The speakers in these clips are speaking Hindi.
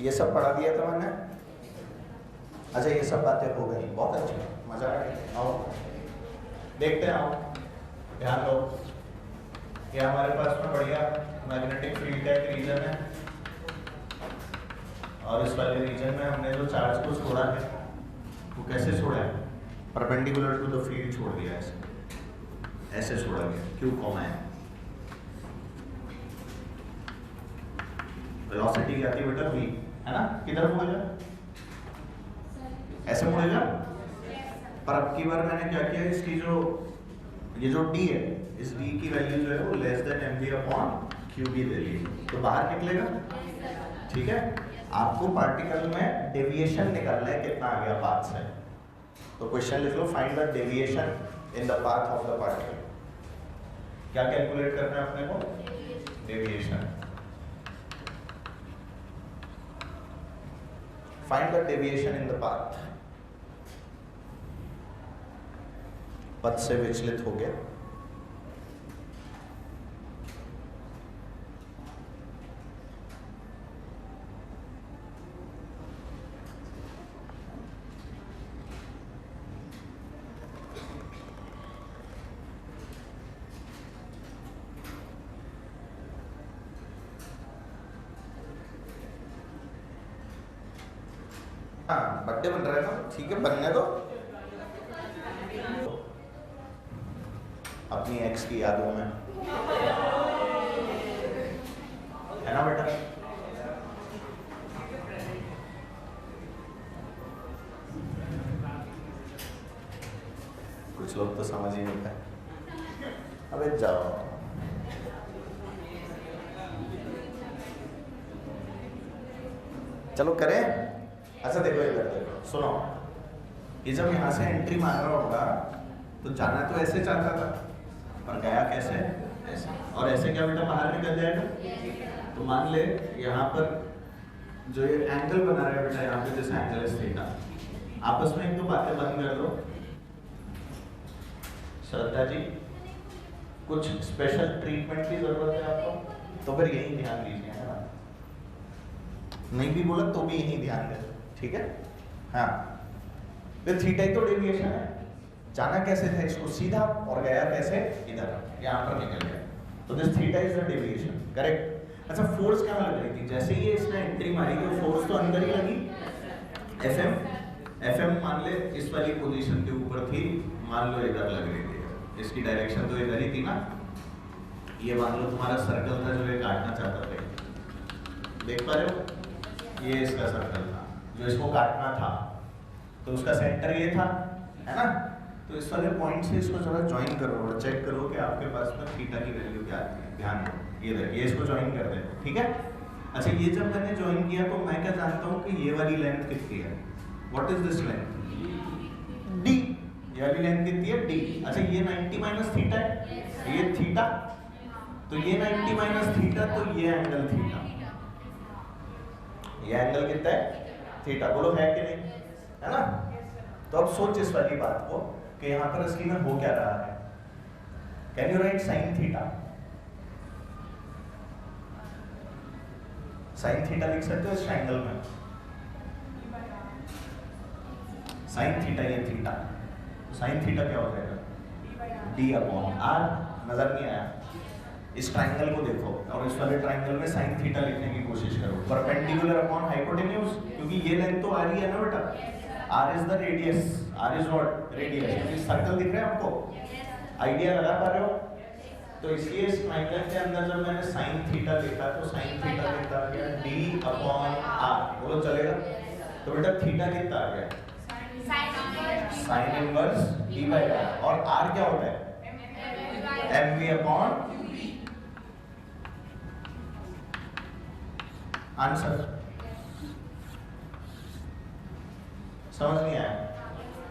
ये सब पढ़ा दिया था मैंने। अच्छा ये सब बातें हो गई, बहुत अच्छी, मजा आ गया। आओ देखते हैं, आओ ध्यान दो। ये हमारे पास में बढ़िया मैग्नेटिक फील्ड का एक रीजन है, और इस वाले रीजन में हमने जो चार्ज को छोड़ा है वो कैसे छोड़ा है, परपेंडिकुलर टू द फील्ड छोड़ दिया, ऐसे छोड़ा गया। क्यों कॉमा है, वेलोसिटी क्या थी बेटा, v है ना, किधर मुड़ेगा, ऐसे मुड़ेगा। पर अब की बार मैंने क्या किया, इसकी जो ये जो d है, इस d की वैल्यू जो है वो less than mv upon qb दे ली, तो बाहर निकलेगा। ठीक है, आपको पार्टिकल में डेविएशन निकालना है, कितना आ गया पाथ से। तो क्वेश्चन लिख लो, find the deviation in the path of the particle. क्या कैलकुलेट करना है अपने को, deviation. Find the deviation in the path. पथ से विचलित हो गया, हाँ बर्थडे बन रहा है ना, ठीक है बनने दो। अपनी एक्स की यादों में, है ना बेटा। कुछ लोग तो समझ ही नहीं पाए। अबे जाओ, चलो करें। अच्छा देखो इधर देखो, सुनो, ये जब यहाँ से एंट्री मार रहा होगा तो जाना तो ऐसे चाहता था, पर गया कैसे, ऐसे। और ऐसे क्या बेटा बाहर निकल जाएगा। तो मान ले यहाँ पर जो ये एंगल बना रहा है बेटा, यहाँ पे जैसे एंगल है थीटा, आपस में एक दो बातें बंद कर दो। श्रद्धा जी, कुछ स्पेशल ट्रीटमेंट की जरूरत है आपको, तो फिर यही ध्यान दीजिए, है ना। नहीं भी बोला तो भी यही ध्यान दे, ठीक है। हाँ, फिर थीटा ही तो डेविएशन है, जाना कैसे था इसको सीधा, और गया कैसे इधर, यहाँ पर निकल गया। तो this theta is the deviation, correct. अच्छा फोर्स क्या लग रही थी, जैसे ही इसने एंट्री मारी तो फोर्स तो अंदर ही लगी, एफएम मान ले इस वाली पोजीशन के ऊपर थी, मान लो इधर लग रही थी, इसकी डायरेक्शन तो इधर ही थी ना। ये मान लो तुम्हारा सर्कल था जो ये काटना चाहता था, देख पा रहे हो, ये इसका सर्कल था जो इसको काटना था, तो उसका सेंटर ये था, है ना। तो इस वाले पॉइंट से इसको जरा ज्वाइन करो और चेक करो कि आपके पास में थीटा की वैल्यू क्या आती है। ध्यान दो, ये देखिए, ये इसको ज्वाइन कर दें, ठीक है। अच्छा ये जब मैंने ज्वाइन किया तो मैं क्या जानता हूँ कि ये वाली लेंथ कितनी है, what is this length, D. ये वाली लेंथ कितनी है, डी। अच्छा ये 90 माइनस थीटा है, ये थीटा, तो ये 90 माइनस थीटा, तो ये एंगल थीटा, ये एंगल कितना है, थीटा। बोलो है कि नहीं, है ना। तो अब सोच इस वाली बात को कि यहाँ पर इसकी में हो क्या रहा है। Can you right sine theta, sine theta लिख सकते हो इस ट्रायंगल में, साइन थीटा, ये थीटा, साइन थीटा क्या हो जाएगा, डी अपॉन आर। नजर नहीं आया, इस ट्रायंगल को देखो और इस वाले ट्रायंगल में साइन थीटा लिखने की कोशिश करो, परपेंडिकुलर अपॉन हाइपोटेन्यूज, क्योंकि ये लेंथ तो आ रही है ना बेटा, R is the radius, R is what, radius. Circle दिख रहा है आपको, आइडिया लगा पा रहे हो। तो इसलिए इस ट्रायंगल के अंदर जब मैंने साइन थीटा लिखा तो साइन थीटा कितना आ गया, डी अपॉन आर। बोलो चलेगा। तो बेटा थीटा कितना आ गया, sine inverse D by R, और आर क्या होता है, एमवी अपॉन आंसर। समझ नहीं आया,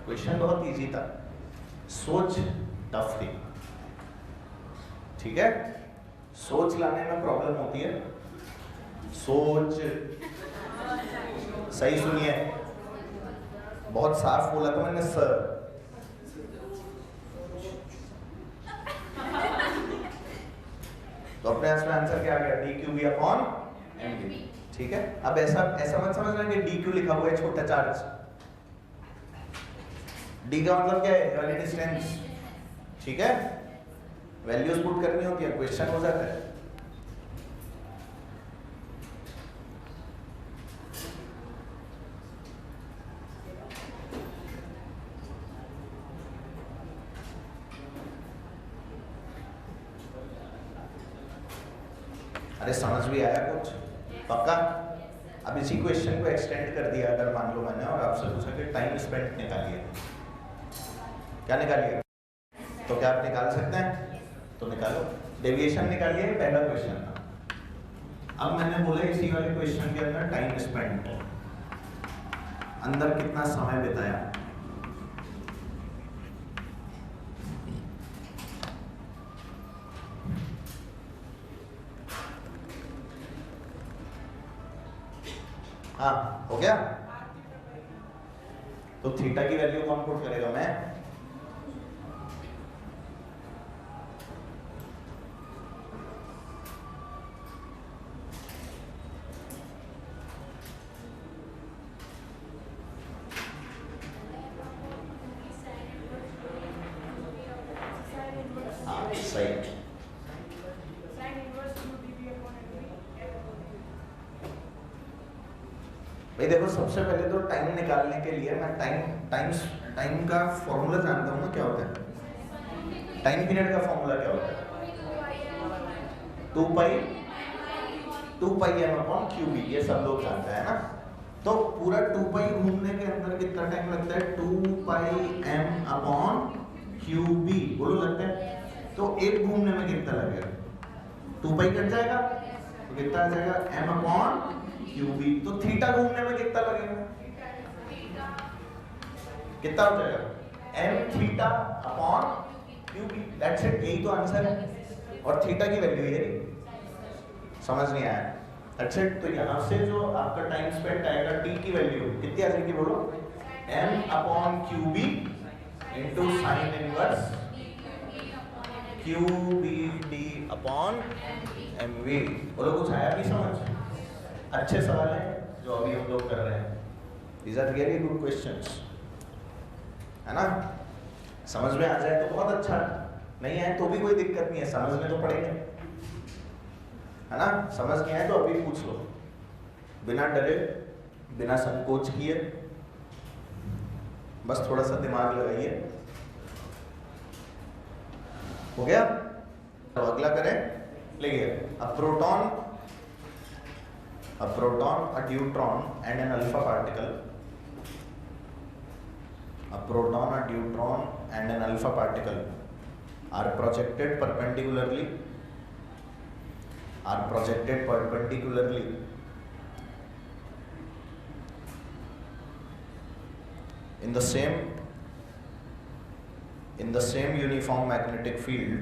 क्वेश्चन बहुत इजी था, सोच टफ थी, ठीक है। सोच लाने में प्रॉब्लम होती है, सोच, सही सुनिए, बहुत साफ बोला था मैंने सर। तो अपने आंसर क्या आ गया, D Q B upon M D. ठीक है, अब ऐसा ऐसा मत समझना कि डी क्यों लिखा हुआ है छोटा चार्ज। डी का मतलब क्या है, वाली डिस्टेंस। ठीक है, वैल्यूज पुट करनी होती है, क्वेश्चन हो जाता है। अरे समझ भी आया कुछ पक्का? अब इसी क्वेश्चन को एक्सटेंड कर दिया अगर मान लो मैंने और आपसे पूछा कि टाइम स्पेंट निकालिए, क्या निकालिए? तो क्या आप निकाल सकते हैं? तो निकालो, डेविएशन निकालिए, पहला क्वेश्चन था। अब मैंने बोला इसी वाले क्वेश्चन के अंदर टाइम स्पेंट, अंदर कितना समय बिताया। हाँ हो गया, तो थीटा की वैल्यू कौन पुट करेगा? मैं। हाँ सही। भाई देखो, सबसे पहले तो टाइम निकालने के लिए मैं टाइम का फॉर्मूला जानता हूँ ना, क्या होता है टाइम पीरियड का फॉर्मूला? क्या होता है? 2 पाई एम अपॉन क्यू बी, ये सब लोग जानते हैं ना। तो पूरा 2 पाई घूमने के अंदर कितना टाइम लगता है? 2 पाई एम अपॉन क्यू बी, बोलो लगता है। तो एक घूमने में कितना लगेगा? 2 पाई कट जाएगा तो कितना आ जाएगा? M upon Q b. तो थीटा घूमने में कितना लगेगा? कितना हो जाएगा? M theta upon Q b, that's it, यही तो आंसर है। और थीटा की वैल्यू ये, समझ नहीं आया? That's it. तो यहां से जो आपका टाइम स्पेंड आएगा, टी की वैल्यू कितनी आ जाएगी बोलो? M upon Q B into sine inverse q b d upon m v. बोलो कुछ आया भी समझ? अच्छे सवाल हैं जो अभी हम लोग कर रहे हैं। These are really good questions, है ना? समझ में आ जाए तो बहुत अच्छा, नहीं आए तो भी कोई दिक्कत नहीं है, समझने तो पड़ेंगे, है ना? समझ नहीं आए तो अभी पूछ लो, बिना डरे, बिना संकोच किए, बस थोड़ा सा दिमाग लगाइए। हो गया? तो अगला करें, लिखिए a proton, a proton, a deuteron and an alpha particle, a proton, a deuteron and an alpha particle are projected perpendicularly in the same uniform magnetic field,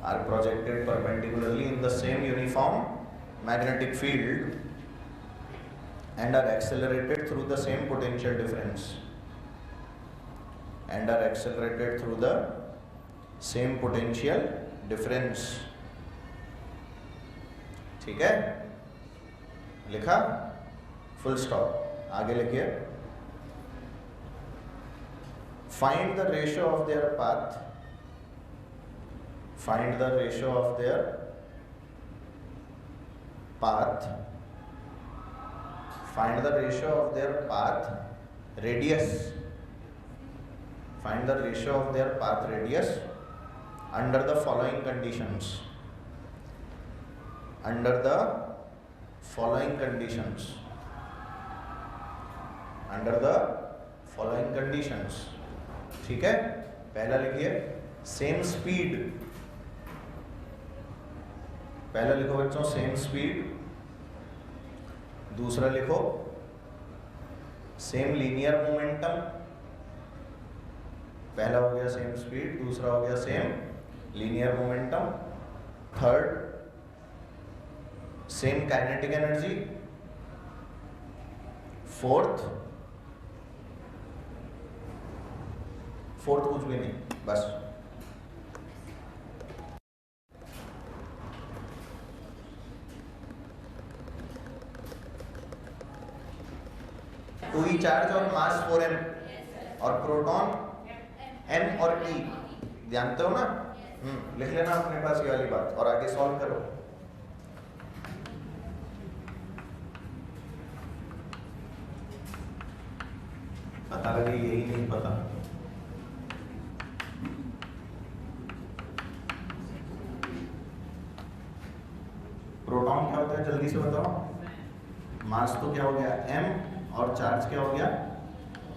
are projected perpendicularly in the same uniform magnetic field and are accelerated through the same potential difference, and are accelerated through the same potential difference। ठीक है, लिखा, फुल स्टॉप। आगे लिखिए, find the ratio of their path, find the ratio of their path, find the ratio of their path radius, find the ratio of their path radius under the following conditions, under the following conditions, under the following conditions। ठीक है, पहला लिखिए सेम स्पीड, पहला लिखो बच्चों सेम स्पीड, दूसरा लिखो सेम लीनियर मोमेंटम, पहला हो गया सेम स्पीड, दूसरा हो गया same linear momentum, third same kinetic energy, fourth कुछ भी नहीं, बस 2e चार्ज और मास 4m, और प्रोटॉन m और e, जानते हो ना? लिख लेना अपने पास ये वाली बात और आगे सॉल्व करो। पता लगे यही नहीं पता। प्रोटॉन क्या होता है जल्दी से बताओ। मास तो क्या हो गया m और चार्ज क्या हो गया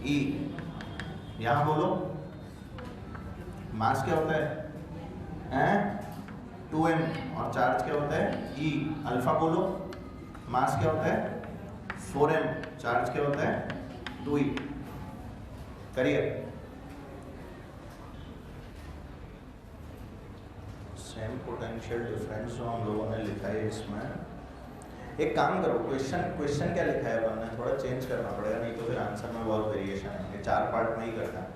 e। यहां बोलो मास क्या होता है 2m और चार्ज क्या होता है e। अल्फा बोलो मास क्या होता है 4m, चार्ज क्या होता है 2e। करिए सेम पोटेंशियल डिफरेंस जो हम लोगों ने लिखा है इसमें। एक काम करो, क्वेश्चन क्या लिखा है अपन ने थोड़ा चेंज करना पड़ेगा, नहीं तो फिर आंसर में बहुत वेरिएशन आएंगे। 4 पार्ट में ही करना है।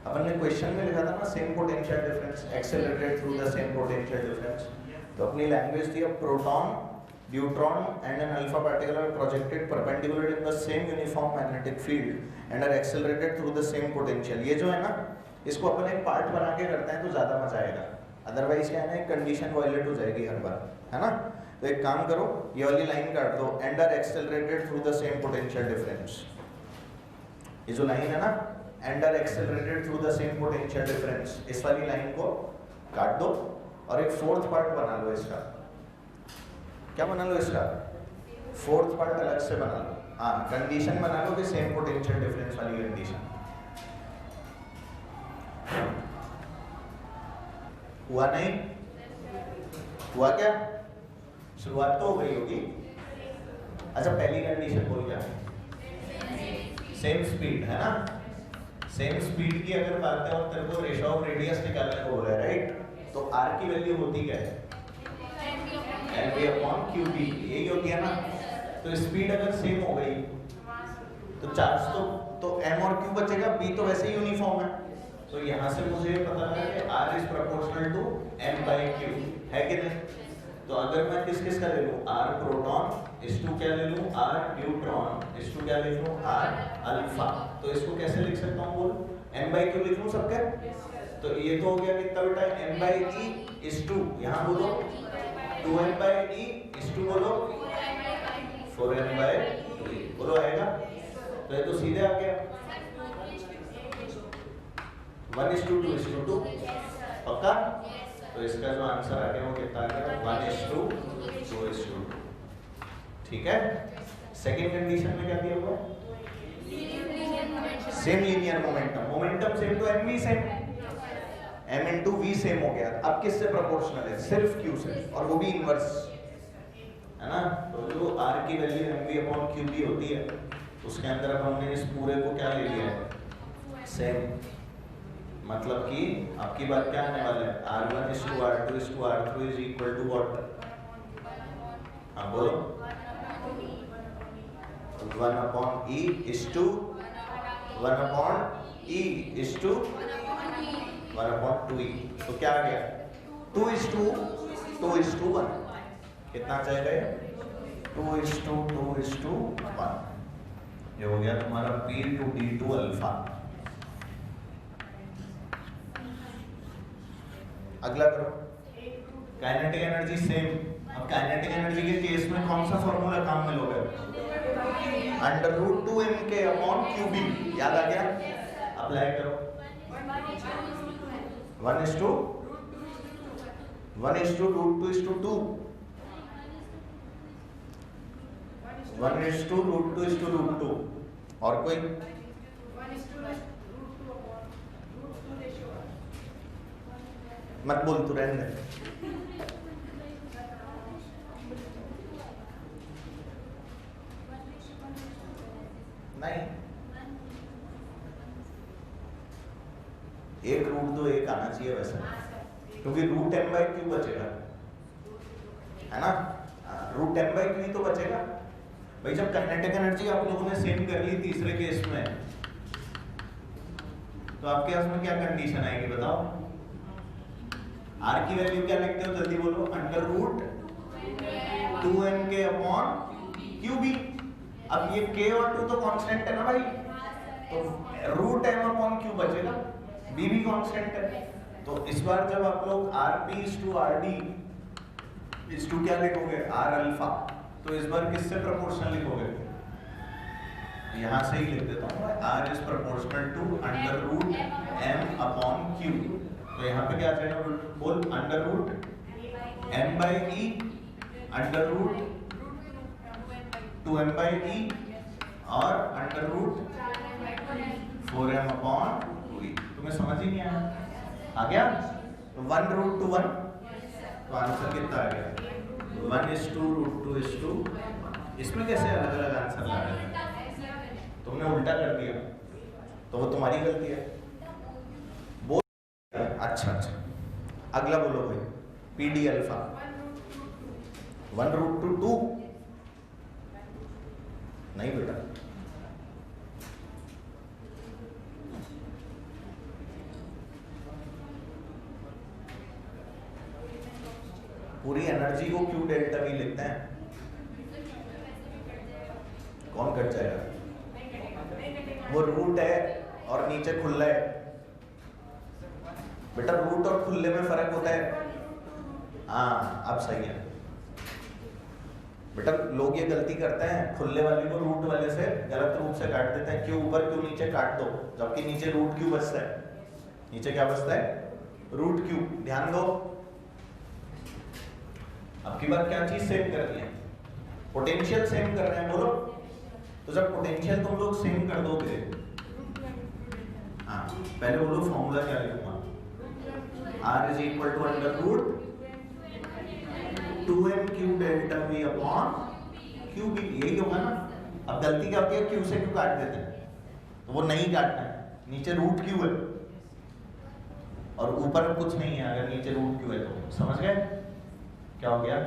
अपन ने क्वेश्चन में लिखा था ना same potential difference accelerated through the same potential difference. तो अपनी लैंग्वेज थी a proton, neutron and an alpha particle are projected perpendicular in the same uniform magnetic field and are accelerated through the same potential. ये जो है ना, इसको अपन एक पार्ट बना के करते हैं तो ज्यादा मजा आएगा, अदरवाइज क्या है ना कंडीशन वायलेट हो जाएगी हर बार, है ना। तो एक काम करो, ये वाली लाइन काट दो, and are accelerated through the same potential difference. ये जो लाइन है ना, and are accelerated through the same potential difference, इस वाली लाइन को काट दो और एक फोर्थ पार्ट बना लो इसका। क्या बना लो इसका? फोर्थ पार्ट अलग से बना लो। हाँ, कंडीशन बना लो कि सेम पोटेंशियल डिफरेंस वाली कंडीशन। हुआ नहीं? हुआ क्या? शुरुआत तो हो गई होगी। अच्छा, पहली कंडीशन बोल क्या? सेम स्पीड, है ना। सेम स्पीड की अगर बात है और तेरे को रेशो ऑफ रेडियस निकालने को बोला है, राइट। तो आर की वैल्यू होती क्या है? mv/qb, यही होती है ना। तो स्पीड अगर सेम हो गई तो चार्ज तो m और q बचेगा, b तो वैसे ही यूनिफॉर्म है। तो यहाँ से मुझे पता है कि r is proportional to m/q, है कि नहीं। तो अगर मैं किस किस का ले लूँ, r प्रोटॉन इस टू क्या ले लूँ, r न्यूट्रॉन इस टू क्या ले लूँ, r अल्फा। तो इसको कैसे लिख सकता हूँ बोल? m/q लिख लूँ सबके। तो ये तो हो गया कितना बेटा, m/e इस टू, यहाँ बोलो 2m/e इस टू बोलो 4m/2 बोलो, आएगा। तो ये तो सीधे आ गया 1:2 पक्का। तो इसका जो आंसर आ गया वो कितना आ गया, 1:2 ठीक है। सेकेंड कंडीशन में क्या दिया हुआ है? Same linear momentum. Momentum same तो m भी same, m into v same हो गया। अब किससे प्रोपोर्शनल है? सिर्फ q से, और वो भी इनवर्स, है ना। तो जो r की वैल्यू mv/qb होती है, उसके अंदर अब हमने इस पूरे को क्या ले लिया है, सेम। मतलब कि आपकी बात क्या आने वाला है, r1:r2:r3 is equal to what? हाँ बोलो, 1/e is to 1/e is to 1/2e। तो क्या आ गया, 2:1। कितना आ जाएगा ये? 2:1। ये हो गया तुम्हारा p/d2 अल्फा। अगला करो, काइनेटिक एनर्जी सेम। अब काइनेटिक एनर्जी के केस में कौन सा फॉर्मूला काम में लोगे? √2mk/qb, याद आ गया? अप्लाई करो। 1:2 1:2 1:2 और कोई? मत बोल, तू रहने दे। नहीं, एक रूट दो, एक आना चाहिए वैसे, क्योंकि √m/q बचेगा, है ना। √m/q ही तो बचेगा भाई। जब काइनेटिक एनर्जी आप लोगों ने सेम कर ली तीसरे केस में, तो आपके पास में क्या कंडीशन आएगी बताओ? r की वैल्यू क्या लिखते हो, जल्दी बोलो? √2mk/qb। अब ये k और 2 तो कांस्टेंट है ना भाई, तो रूट m अपॉन q बचेगा, b भी कांस्टेंट है। तो इस बार जब आप लोग rp is to rd is to क्या लिखोगे, r अल्फा, तो इस बार किससे प्रोपोर्शनल लिखोगे, यहाँ से ही लिख देता हूँ, r is proportional to under root m upon q। तो यहाँ पे क्या आ जाएगा, बोल under root m by e under root 2m by e और under root 4m upon 2e। तुम्हें समझ ही नहीं आया, आ गया? तो 1 रूट टू 1, तो आंसर कितना आ गया, 1 is to root 2 is to 1। इसमें कैसे अलग अलग आंसर ला रहे हैं, तुमने उल्टा कर दिया, तो वो तुम्हारी गलती है। बोल अच्छा अच्छा, अगला बोलो भाई, p d alpha 1 root two 2, नहीं बेटा, पूरी एनर्जी को क्यू डेल्टा वी लिखते हैं, कौन कट जाएगा, वो रूट है और नीचे खुला है बेटा, रूट और खुले में फर्क होता है। हाँ अब सही है बेटा, लोग ये गलती करते हैं, खुले वाले को रूट वाले से गलत रूप से काट देते हैं, क्यों ऊपर क्यों नीचे काट दो, जबकि नीचे रूट क्यू बचता है, नीचे क्या बचता है, रूट क्यू। ध्यान दो, अब की बार क्या चीज सेम करनी है, पोटेंशियल सेम कर रहे हैं, बोलो। तो जब पोटेंशियल तुम लोग सेम कर दोगे, हाँ पहले बोलो फॉर्मूला क्या लिखूंगा, R is equal to under root 2m q delta v upon Q b, यही होगा ना। अब गलती क्या होती है, क्यू से क्यू काट देते हैं, तो वो नहीं काटना है, नीचे रूट क्यू है और ऊपर कुछ नहीं है, अगर नीचे रूट क्यू है तो समझ गए क्या हो गया।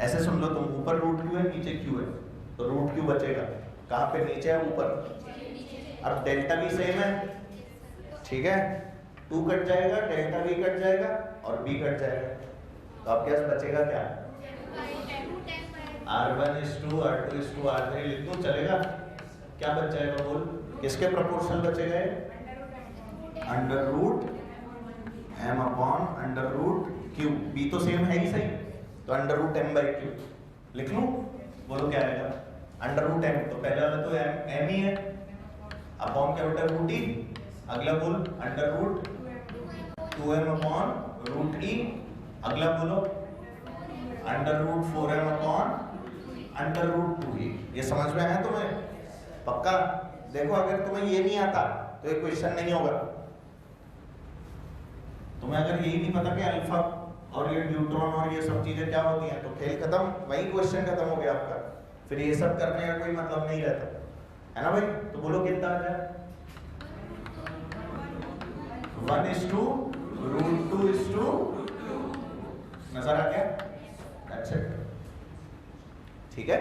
ऐसे सुन लो तुम, ऊपर रूट क्यू है नीचे क्यू है, तो रूट क्यू बचेगा, कहाँ पे, नीचे है ऊपर। अब डेल्टा भी सेम है, ठीक है, 2 कट जाएगा, डेल्टा भी कट जाएगा और b कट जाएगा, तो अब क्या बचेगा, क्या r1 is to r2 is to r3 लिख दो, चलेगा। क्या बच जाएगा, बोल किसके प्रोपोर्शनल बचेगा, under root m upon under root q, b तो सेम है ही सही, तो अंडर रूट m बाई q लिख लूं, बोलो क्या आएगा, अंडर रूट m, तो पहले वाला तो m ही है, अपॉन क्या बेटा, रूट e, अगला बोल under root 2m upon root e, अगला बोलो under root 4m upon under root 2e। ये समझ में आया तुम्हें, पक्का? देखो अगर तुम्हें ये नहीं आता तो ये क्वेश्चन नहीं होगा। तुम्हें अगर यही नहीं पता कि अल्फा और ये न्यूट्रॉन और ये सब चीजें क्या होती हैं, तो खेल खत्म, वही क्वेश्चन खत्म हो गया आपका, फिर ये सब करने का कोई मतलब नहीं रहता, है ना भाई। तो बोलो कितना आ जाए, 1 is to root 2 is to, नजर आ गया, अच्छा ठीक है।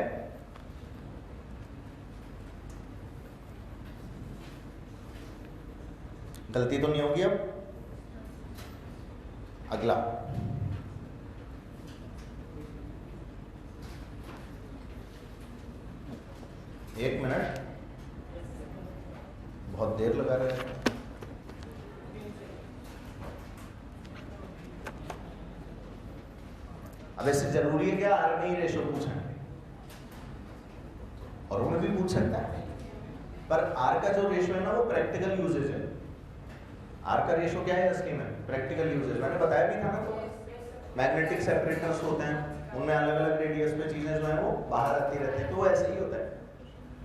गलती तो नहीं होगी अब। अगला एक मिनट, बहुत देर लगा रहे हैं। अब इससे जरूरी है क्या आर का ही रेशो पूछना, और उन्हें भी पूछ सकता है, पर आर का जो रेशो है ना वो प्रैक्टिकल यूजेज है। आर का रेशो क्या है इसकी में, प्रैक्टिकल यूजेज, मैंने बताया भी था ना, तो मैग्नेटिक सेपरेटर्स होते हैं, उनमें अलग अलग रेडियस पे चीजें जो है वो बाहर आती रहती है, तो वो ऐसे ही होता है।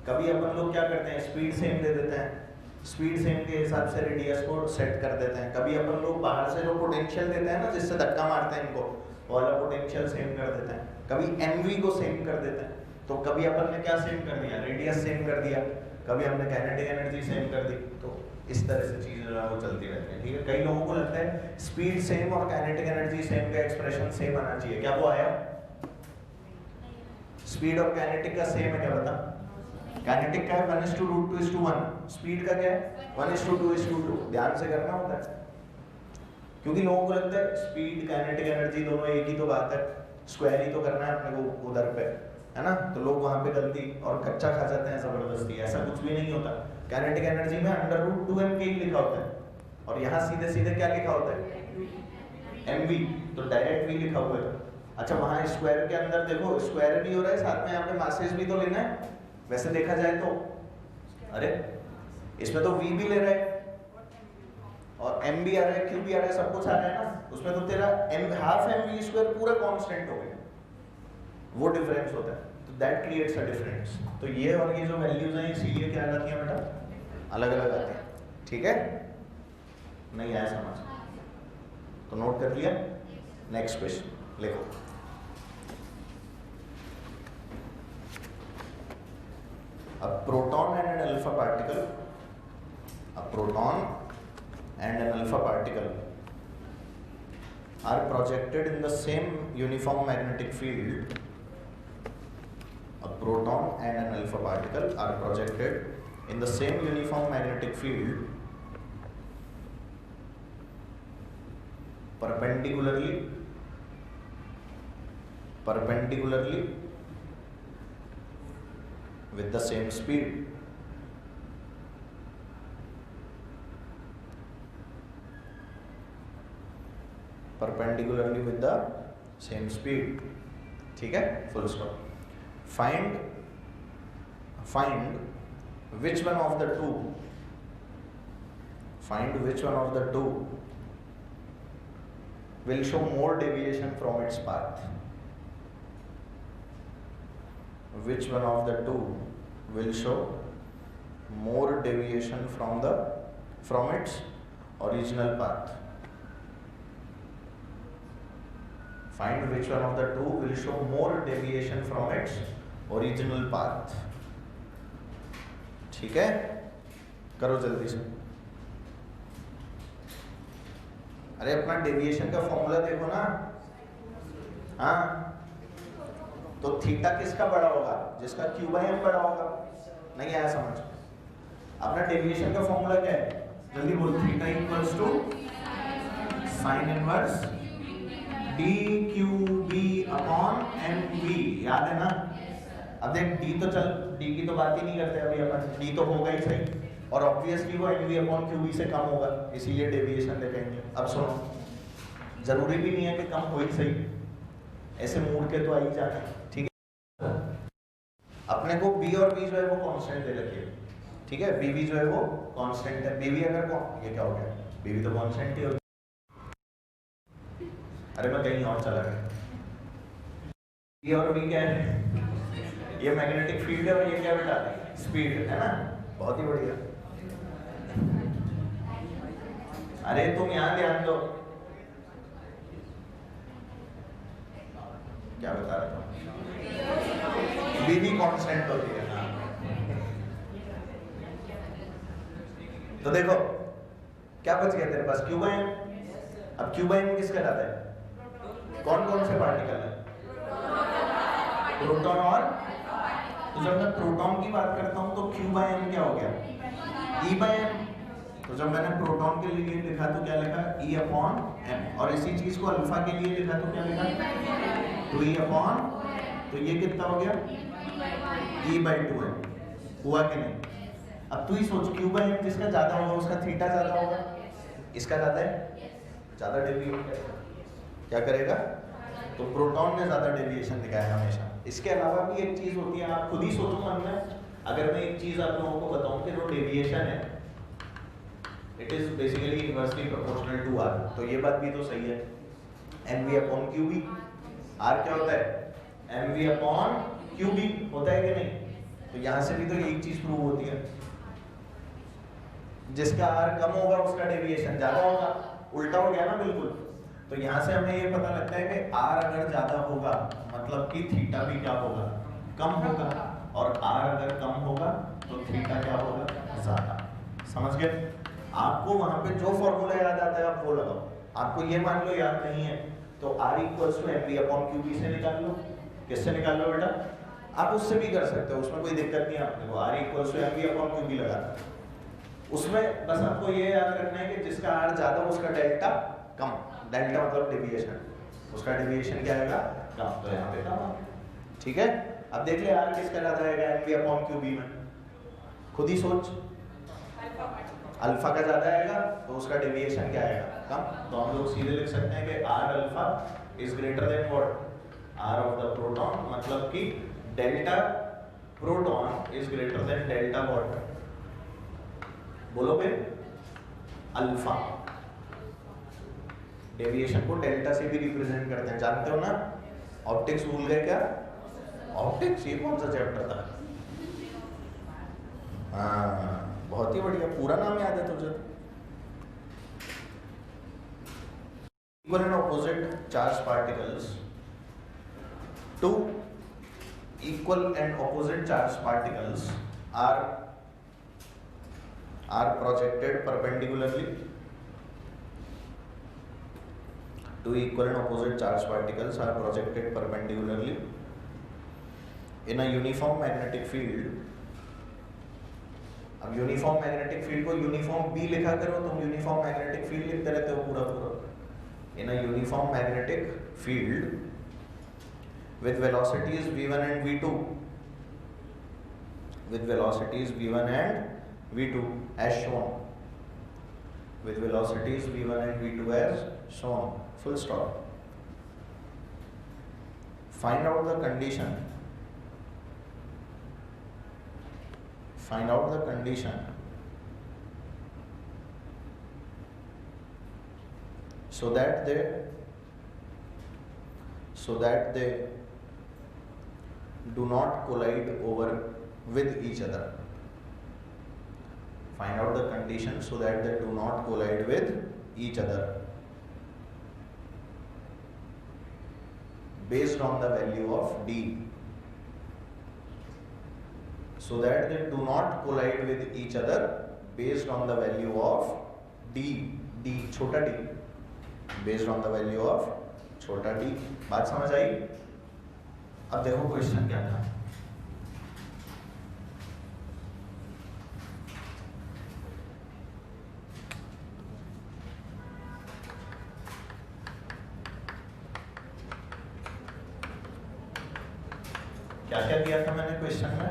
कभी अपन लोग क्या करते हैं, स्पीड सेम दे देते हैं, स्पीड सेम के हिसाब से रेडियस को सेट कर देते हैं। कभी अपन लोग बाहर से जो पोटेंशियल देते हैं ना, जिससे धक्का मारते हैं इनको, वो वाला पोटेंशियल सेम कर देते हैं। कभी एमवी को सेम कर देते हैं। तो कभी अपन ने क्या सेम कर दिया, रेडियस सेम कर दिया, कभी हमने काइनेटिक एनर्जी सेम कर दी। तो इस तरह से चीजें जो है वो चलती रहती हैं, ठीक है। कई लोगों को लगता है स्पीड सेम और काइनेटिक एनर्जी सेम का एक्सप्रेशन सेम आना चाहिए, क्या वो आया? स्पीड और काइनेटिक का सेम है क्या, बता? काइनेटिक का है 1:√2:1, स्पीड का क्या है 1:2:2। ध्यान से करना होता है, क्योंकि लोगों को लगता है स्पीड काइनेटिक एनर्जी दोनों एक ही तो बात है, स्क्वायर ही तो करना है अपने को उधर पे, है ना, तो लोग वहां पे गलती और कच्चा खा जाते हैं जबरदस्ती, ऐसा कुछ भी नहीं होता। काइनेटिक एनर्जी में √2m के लिखा होता है, और यहाँ सीधे सीधे क्या लिखा होता है, mv, तो डायरेक्ट v लिखा हुआ है। अच्छा, वहां स्क्वायर के अंदर देखो स्क्वायर भी हो रहा है, साथ में यहाँ पे मासेज भी तो लेना है वैसे देखा जाए तो। अरे इसमें तो v भी ले रहा है और m भी आ रहा है, q भी आ रहा है, सब कुछ आ रहा है ना, उसमें तो तेरा हाफ mv² पूरा कांस्टेंट हो गया, वो डिफरेंस होता है, तो दैट क्रिएट्स अ डिफरेंस। तो ये और ये जो वैल्यूज हैं इसीलिए क्या आती है बेटा, अलग अलग आती है, ठीक है, नहीं आया समझ, तो नोट कर लिया। नेक्स्ट क्वेश्चन लिखो, a proton and an alpha particle, a proton and an alpha particle are projected in the same uniform magnetic field. A proton and an alpha particle are projected in the same uniform magnetic field perpendicularly with the same speed. Perpendicularly with the same speed, ठीक है, full stop. Find which one of the two will show more deviation from its path. Which one of the two will show more deviation from its original path? Find which one of the two will show more deviation from its original path. ठीक है, करो जल्दी से। अरे अपना डेविएशन का फॉर्मूला देखो ना, हाँ, तो थीटा किसका बड़ा होगा, जिसका q/m बड़ा होगा, नहीं आया समझ। अपना डेविएशन का फॉर्मूला क्या है, जल्दी बोल, theta equals to sine inverse dqb upon mv, याद है ना। अब देख d तो चल, d की तो बात ही नहीं करते अभी अपन, d तो होगा ही सही, और ऑब्वियसली वो mv अपॉन qb से कम होगा, इसीलिए डेविएशन देखेंगे। अब सुनो, जरूरी भी नहीं है कि कम हो ही सही, ऐसे मूड के तो आ ही जाना, ठीक है। अपने को b और b जो है वो कांस्टेंट दे रखी है, ठीक है, bb जो है वो कांस्टेंट है, bb अगर ये क्या हो गया, bb तो कांस्टेंट ही होगा। अरे मैं कहीं और चला गया, ये और b क्या है, ये मैग्नेटिक फील्ड है और ये क्या बेटा, स्पीड है ना, बहुत ही बढ़िया। अरे तुम यहाँ ध्यान दो, क्या बता रहा था, b भी कांस्टेंट होती है ना। तो देखो क्या बच गया तेरे पास, q/m। अब q/m किसका कहलाता है, कौन कौन से पार्टिकल है, प्रोटॉन और, तो जब मैं प्रोटॉन की बात करता हूं तो q/m क्या हो गया, e/m। तो जब मैंने प्रोटॉन के लिए लिखा तो क्या लिखा, e/m, और इसी चीज को अल्फा के लिए लिखा तो क्या लिखा, 2e/, तो ये कितना हो गया, e/2m, हुआ कि नहीं। अब तू ही सोच, q/m जिसका ज्यादा होगा उसका थीटा ज्यादा होगा, इसका ज्यादा है, ज्यादा डेविएट क्या करेगा, तो प्रोटॉन ने ज्यादा डेविएशन दिखाया हमेशा। इसके अलावा भी एक चीज होती है, आप खुद ही सोचो मन में, अगर मैं एक चीज आप लोगों को बताऊं कि जो डेविएशन है it is basically inversely proportional to r, तो ये बात भी तो सही है, mv/qb, r क्या होता है, mv/qb होता है कि नहीं। तो यहाँ से भी तो यही चीज प्रूव होती है, जिसका r कम होगा उसका डेविएशन ज्यादा होगा, उल्टा हो गया ना बिल्कुल। तो यहाँ से हमें ये पता लगता है कि r अगर ज्यादा होगा मतलब कि थीटा भी क्या होगा, कम होगा, और r अगर कम होगा तो थीटा क्या होगा, ज्यादा। समझ गए। आपको वहां पे जो फॉर्मूला याद आता है आप वो लगाओ, आपको ये मान लो याद नहीं है तो r इक्वल्स टू mv/qb से निकाल लो। किससे निकाल लो बेटा, आप उससे भी कर सकते हो, उसमें कोई दिक्कत नहीं है। आपको r इक्वल्स टू mv/qb लगा, उसमें बस आपको ये याद रखना है कि जिसका r ज्यादा उसका डेल्टा कम, डेल्टा मतलब डेविएशन, उसका डेविएशन क्या आएगा, कम, तो यहाँ पे कम, ठीक है। अब देख ले आर किसका ज्यादा आएगा एनवी अपॉन क्यूबी में, खुद ही सोच। अल्फा का ज्यादा आएगा तो उसका डेविएशन क्या आएगा, कम। तो हम लोग सीधे लिख सकते हैं कि r alpha is greater than what, r of the proton, मतलब कि delta proton is greater than delta what, बोलो बे, अल्फा। डेविएशन को डेल्टा से भी रिप्रेजेंट करते हैं, जानते हो ना। ऑप्टिक्स भूल गए क्या, ऑप्टिक्स ये कौन सा चैप्टर था, हाँ बहुत ही बढ़िया, पूरा नाम याद है तुझे। Equal and opposite charge particles, two equal and opposite charge particles are projected perpendicularly. Two equal and opposite charge particles are projected perpendicularly in a uniform magnetic field. अब यूनिफॉर्म मैग्नेटिक फील्ड को यूनिफॉर्म बी लिखा करो, तुम यूनिफॉर्म मैग्नेटिक फील्ड लिखते रहते हो पूरा पूरा। In a uniform magnetic field with velocities v1 and v2, with velocities v1 and v2 as shown, with velocities v1 and v2 as shown, full stop. Find out the condition, find out the condition so that they do not collide over with each other. Find out the condition so that they do not collide with each other based on the value of d. So that they do not collide with each other based on the value of d, d छोटा d, based on the value of छोटा d। बात समझ आई। अब देखो क्वेश्चन क्या था, क्या क्या दिया था मैंने क्वेश्चन में,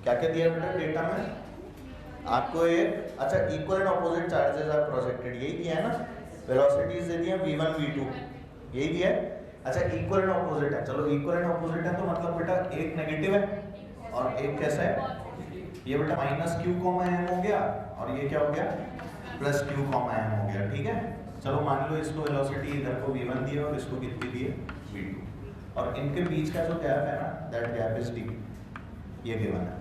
क्या क्या दिया बेटा डेटा में आपको एक, अच्छा equal and opposite charges are projected, यही दिया है ना। वेलोसिटीज दे दिया v1 v2, यही दिया है। अच्छा इक्वल एंड ऑपोजिट है, चलो इक्वल एंड ऑपोजिट है तो मतलब बेटा एक नेगेटिव है और एक कैसा है, ये बेटा माइनस क्यू कॉमा एम हो गया और ये क्या हो गया प्लस क्यू कॉमा एम हो गया, ठीक है। चलो मान लो इसको वेलोसिटी इधर को v1 दिया और इसको कितनी दी है v2, और इनके बीच का जो गैप है ना दैट गैप इज d, ये गिवन है,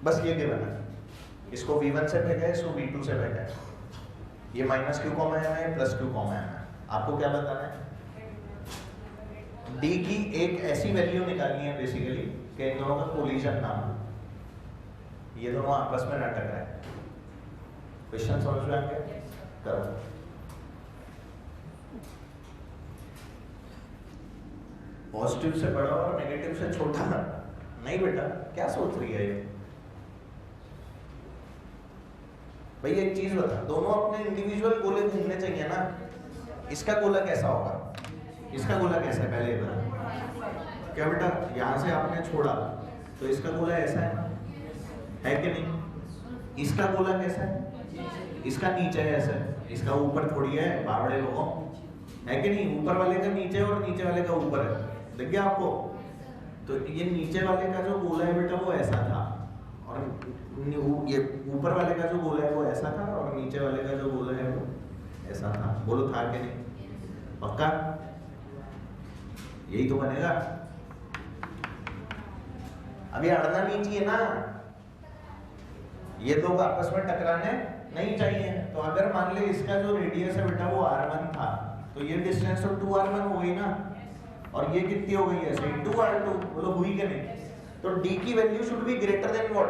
बस ये गिवन है। इसको v1 से भेजा है, इसको v2 से भेजा है, ये माइनस क्यू कॉमा एम है प्लस क्यू कॉमा एम है। आपको क्या बताना है, d की एक ऐसी वैल्यू निकालनी है बेसिकली कि इन दोनों का कोलिजन ना हो, ये दोनों आपस में ना टकराए। क्वेश्चन समझ में आ गया, करो। पॉजिटिव से बड़ा और नेगेटिव से छोटा नहीं बेटा, क्या सोच रही है ये भाई। एक चीज बता, दोनों अपने इंडिविजुअल गोले घूमने चाहिए ना। इसका गोला कैसा होगा, इसका गोला कैसा है पहले ये बता। क्या बेटा यहाँ से आपने छोड़ा तो इसका गोला ऐसा है कि नहीं, इसका गोला कैसा है, इसका नीचे ऐसा है, इसका ऊपर थोड़ी है बावड़े लोगों, है कि नहीं। ऊपर वाले का नीचे और नीचे वाले का ऊपर है, दिख गया आपको। तो ये नीचे वाले का जो गोला है बेटा वो ऐसा था और ये ऊपर वाले का जो गोला है वो ऐसा था और नीचे वाले का जो गोला है वो ऐसा था। बोलो था कि नहीं, पक्का यही तो बनेगा। अभी अड़ना नहीं चाहिए ना, ये दो आपस में टकराने नहीं चाहिए। तो अगर मान ले इसका जो रेडियस है बेटा वो r1 था तो ये डिस्टेंस तो 2r1 हो गई ना, और ये कितनी हो गई ऐसे 2r2, बोलो हुई कि नहीं। तो d की value should be greater than what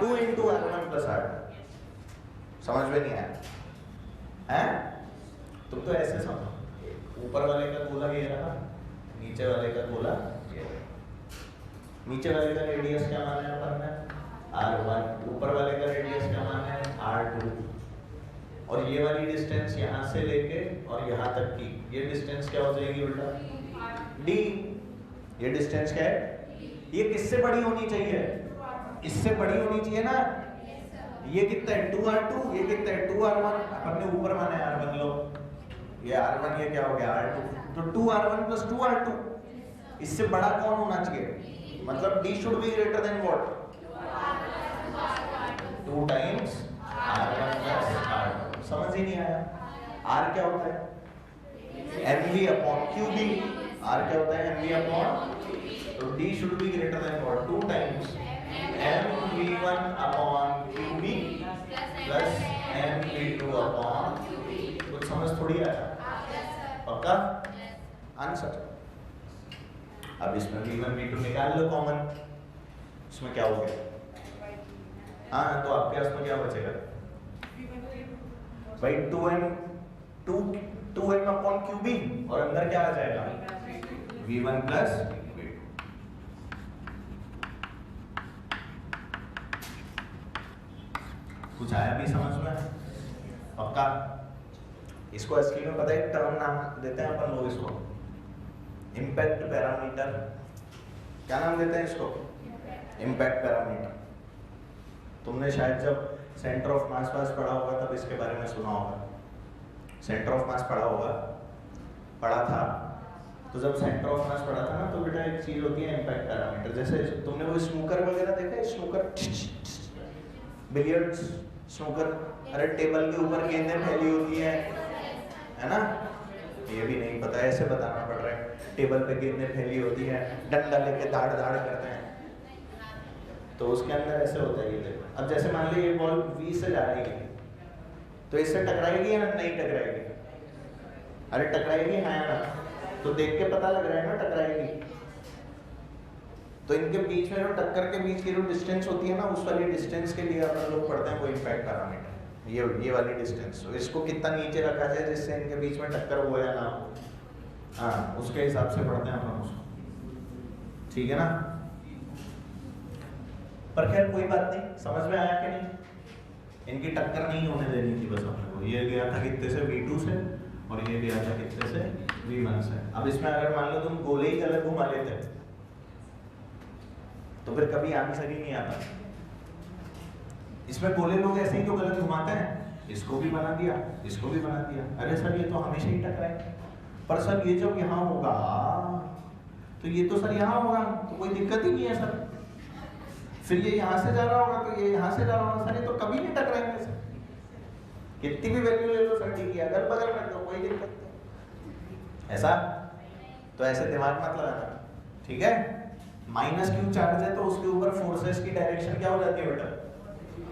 2 into r1 plus r2। समझ में नहीं आया हैं? तुम तो ऐसे समझो, ऊपर वाले का गोला ये रहा, नीचे वाले का गोला ये रहा। नीचे वाले का रेडियस क्या माना है अपन ने r1, ऊपर वाले का रेडियस क्या माना है r2। और ये वाली डिस्टेंस यहाँ से लेके और यहाँ तक की ये डिस्टेंस क्या हो जाएगी उल्टा? d। ये डिस्टेंस क्या है? ये किससे बड़ी होनी चाहिए? इससे बड़ी होनी चाहिए ना। ये कितना है? 2r2। ये कितना है? 2r1। अपन ने ऊपर माना है r1 लो, ये r1 ये क्या हो गया? r2। तो 2r1 plus 2r2। इससे बड़ा कौन होना चाहिए? मतलब d should be greater than what? 2 times r1 plus r2। समझ ही नहीं आया? r क्या होता है? mv upon qb। r क्या होता है? mv upon। तो d should be greater than what? 2 times mv1 upon qb plus mv2 upon। कुछ समझ थोड़ी आया? पक्का? आंसर। अब इसमें v1 v2 निकाल लो कॉमन। इसमें क्या हो गया? हाँ, तो आपके पास में क्या बचेगा भाई? 2m अपॉन qb और अंदर क्या आ जाएगा? v1 plus v2। कुछ आया भी समझ में? पक्का? इसको असली में पता है टर्म नाम देते हैं अपन लोग इसको, इम्पैक्ट पैरामीटर। क्या नाम देते हैं इसको? Impact parameter. तुमने शायद जब सेंटर ऑफ मास पढ़ा होगा तब इसके बारे में सुना होगा। सेंटर ऑफ मास पढ़ा था। तो जब सेंटर ऑफ मास पढ़ा था ना, तो बेटा एक चीज होती है इम्पैक्ट पैरामीटर। जैसे तुमने वो स्नूकर वगैरह देखा है? Snooker, billiards, snooker. अरे टेबल के ऊपर गेंदें फैली होती है ना? ये भी नहीं पता, ऐसे बताना पड़ रहा है। टेबल पे गेंदें फैली होती है, डंडा लेके दाड़ करते हैं, तो उसके अंदर ऐसे होता है। ये देखो, अब जैसे मान लीजिए ये बॉल V से जा रही है, तो इससे टकराएगी या नहीं टकराएगी? अरे टकराएगी, हाँ या ना? तो देख के पता लग रहा है ना टकराएगी। तो इनके बीच में जो टक्कर के बीच की जो डिस्टेंस होती है ना, उस वाली डिस्टेंस के लिए अपन लोग पढ़ते हैं वो इम्पैक्ट पैरामीटर। ये वाली डिस्टेंस, तो इसको कितना नीचे रखा जाए जिससे इनके बीच में टक्कर हो या ना हो, हाँ, उसके हिसाब से पढ़ते हैं अपन उसको। ठीक है ना? पर खैर कोई बात नहीं, समझ में आया कि नहीं? इनकी टक्कर नहीं होने देनी थी बस अपने को। ये गया था कितने से? v2 से, और ये गया था कितने से? v1 से। अब इसमें अगर मान लो तुम गोले ही गलत घुमा लेते तो फिर कभी आंसर ही नहीं आता। इसमें गोले लोग ऐसे ही तो गलत घुमाते हैं, इसको भी बना दिया, इसको भी बना दिया। अरे सर ये तो हमेशा ही टकराए। पर सर ये जब यहाँ होगा तो ये तो सर यहाँ होगा, तो कोई दिक्कत ही नहीं है सर। फिर ये यहाँ से जा रहा होगा तो ये यहाँ से जा रहा होगा, सर ये तो कभी नहीं टकराएंगे सर। कितनी भी वैल्यू ले लो सर, ठीक है, अगल बगल में तो कोई दिक्कत नहीं। ऐसा तो ऐसे दिमाग मत लगाना, ठीक है? माइनस क्यू चार्ज है तो उसके ऊपर फोर्सेस की डायरेक्शन क्या हो जाती है बेटा?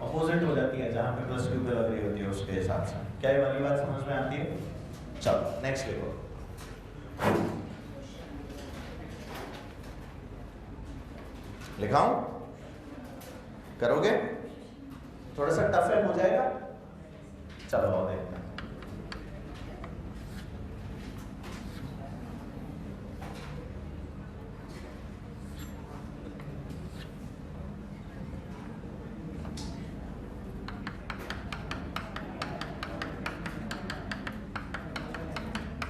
अपोजिट हो जाती है, जहाँ पे प्लस क्यू पे लग रही होती है उसके हिसाब से। क्या ये वाली बात समझ में आती है? चलो नेक्स्ट देखो। लिखाऊं? करोगे? थोड़ा सा टफ है, हो जाएगा? चलो आओ देखते हैं।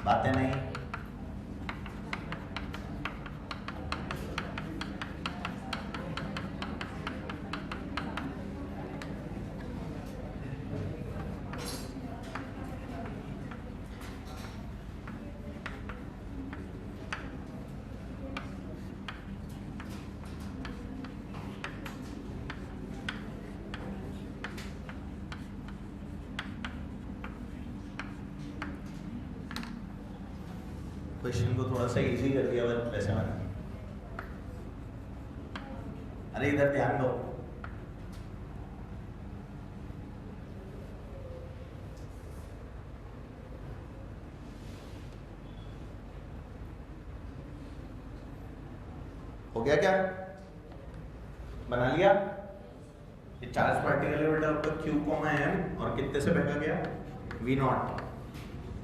बातें नहीं, क्वेश्चन को थोड़ा सा इजी कर दिया वैसे मैंने। अरे इधर ध्यान दो। हो गया क्या? बना लिया? ये चार्ज पार्टिकल है बेटा आपका Q, M और कितने से बहका गया? V0।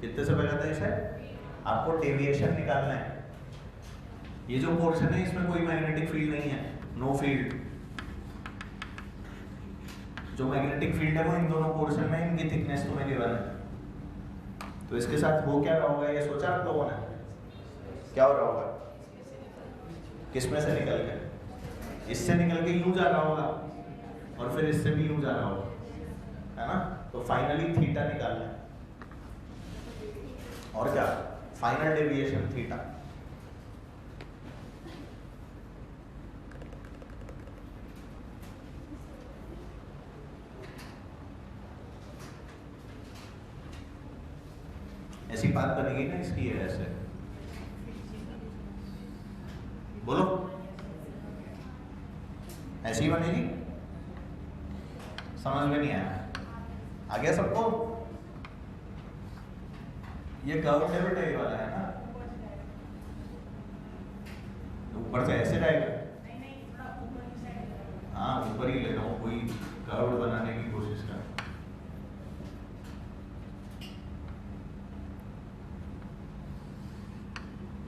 कितने से बहका था इसे? आपको डेविएशन निकालना है। ये जो पोर्शन है इसमें कोई मैग्नेटिक फील्ड नहीं है, नो फील्ड। जो मैग्नेटिक फील्ड है वो इन दोनों पोर्शन में, इनकी थिकनेस तुम्हें गिवन है। तो इसके साथ हो क्या रहा होगा, ये सोचा आप लोगों ने? क्या हो रहा होगा? किसमें से निकल के? इससे निकल के यूं जा रहा होगा और फिर इससे भी यूं जा रहा होगा, है ना? तो फाइनली थीटा निकालना है, और क्या? Final deviation theta. ऐसी बात बनेगी ना इसकी, है ऐसे, बोलो, ऐसी बनेगी? समझ में नहीं आया? आ गया सबको? ये कर्व डेबिट है, ये वाला है ना, ऊपर से ऐसे जाएगा। हाँ, ऊपर ही ले रहा हूँ, कोई कर्व बनाने की कोशिश कर।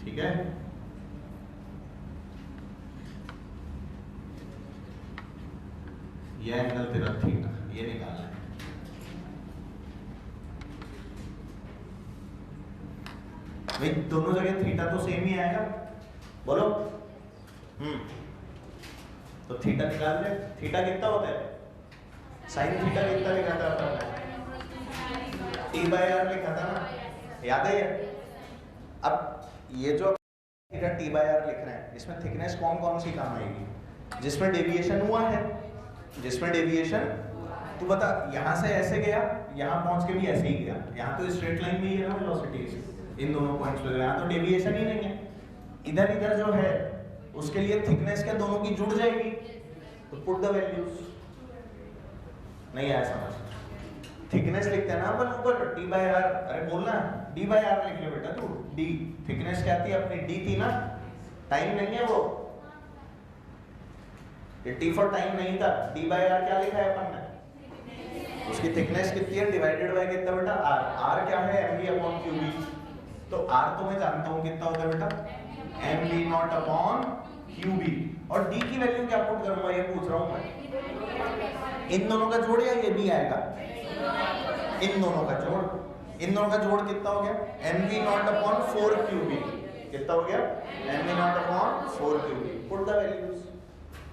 ठीक है, ये एंगल तेरा थीटा, ये निकालना है। भाई दोनों जगह थीटा तो सेम ही आएगा, बोलो। तो थीटा निकाल दे। थीटा कितना होता है? साइन थीटा कितना लिखा था आपने? T/r लिखा था ना, याद है ये? अब ये जो थीटा T/r लिख रहे हैं, इसमें थिकनेस कौन कौन सी काम आएगी? जिसमें डेविएशन हुआ है, जिसमें डेविएशन, तू बता, यहाँ से ऐसे गया, यहाँ पहुंच के भी ऐसे ही गया, यहाँ तो स्ट्रेट लाइन में ही है ना वेलोसिटी, इन दोनों पॉइंट्स पे, यहाँ तो डेविएशन ही नहीं है। इधर इधर जो है उसके लिए थिकनेस क्या दोनों की जुड़ जाएगी, तो पुट द वैल्यूज। नहीं आया समझ? थिकनेस लिखते हैं ना अपन ऊपर T/r, अरे बोलना D/r लिख ले बेटा तू। D थिकनेस क्या थी अपनी? D थी ना, टाइम नहीं है वो, ये T फॉर टाइम नहीं था। D/r क्या लिखा है अपन ने? उसकी थिकनेस कितनी है डिवाइडेड बाय कितना बेटा? R। R क्या है? mv/qb। तो R तो मैं जानता हूँ कितना होता है बेटा, mv/qb। और D की वैल्यू क्या पुट करूंगा, ये पूछ रहा हूँ मैं। इन दोनों का जोड़ या ये भी आएगा? इन दोनों का जोड़। इन दोनों का जोड़ कितना हो गया? mv/4qb। कितना हो गया? mv/4qb। Put the values.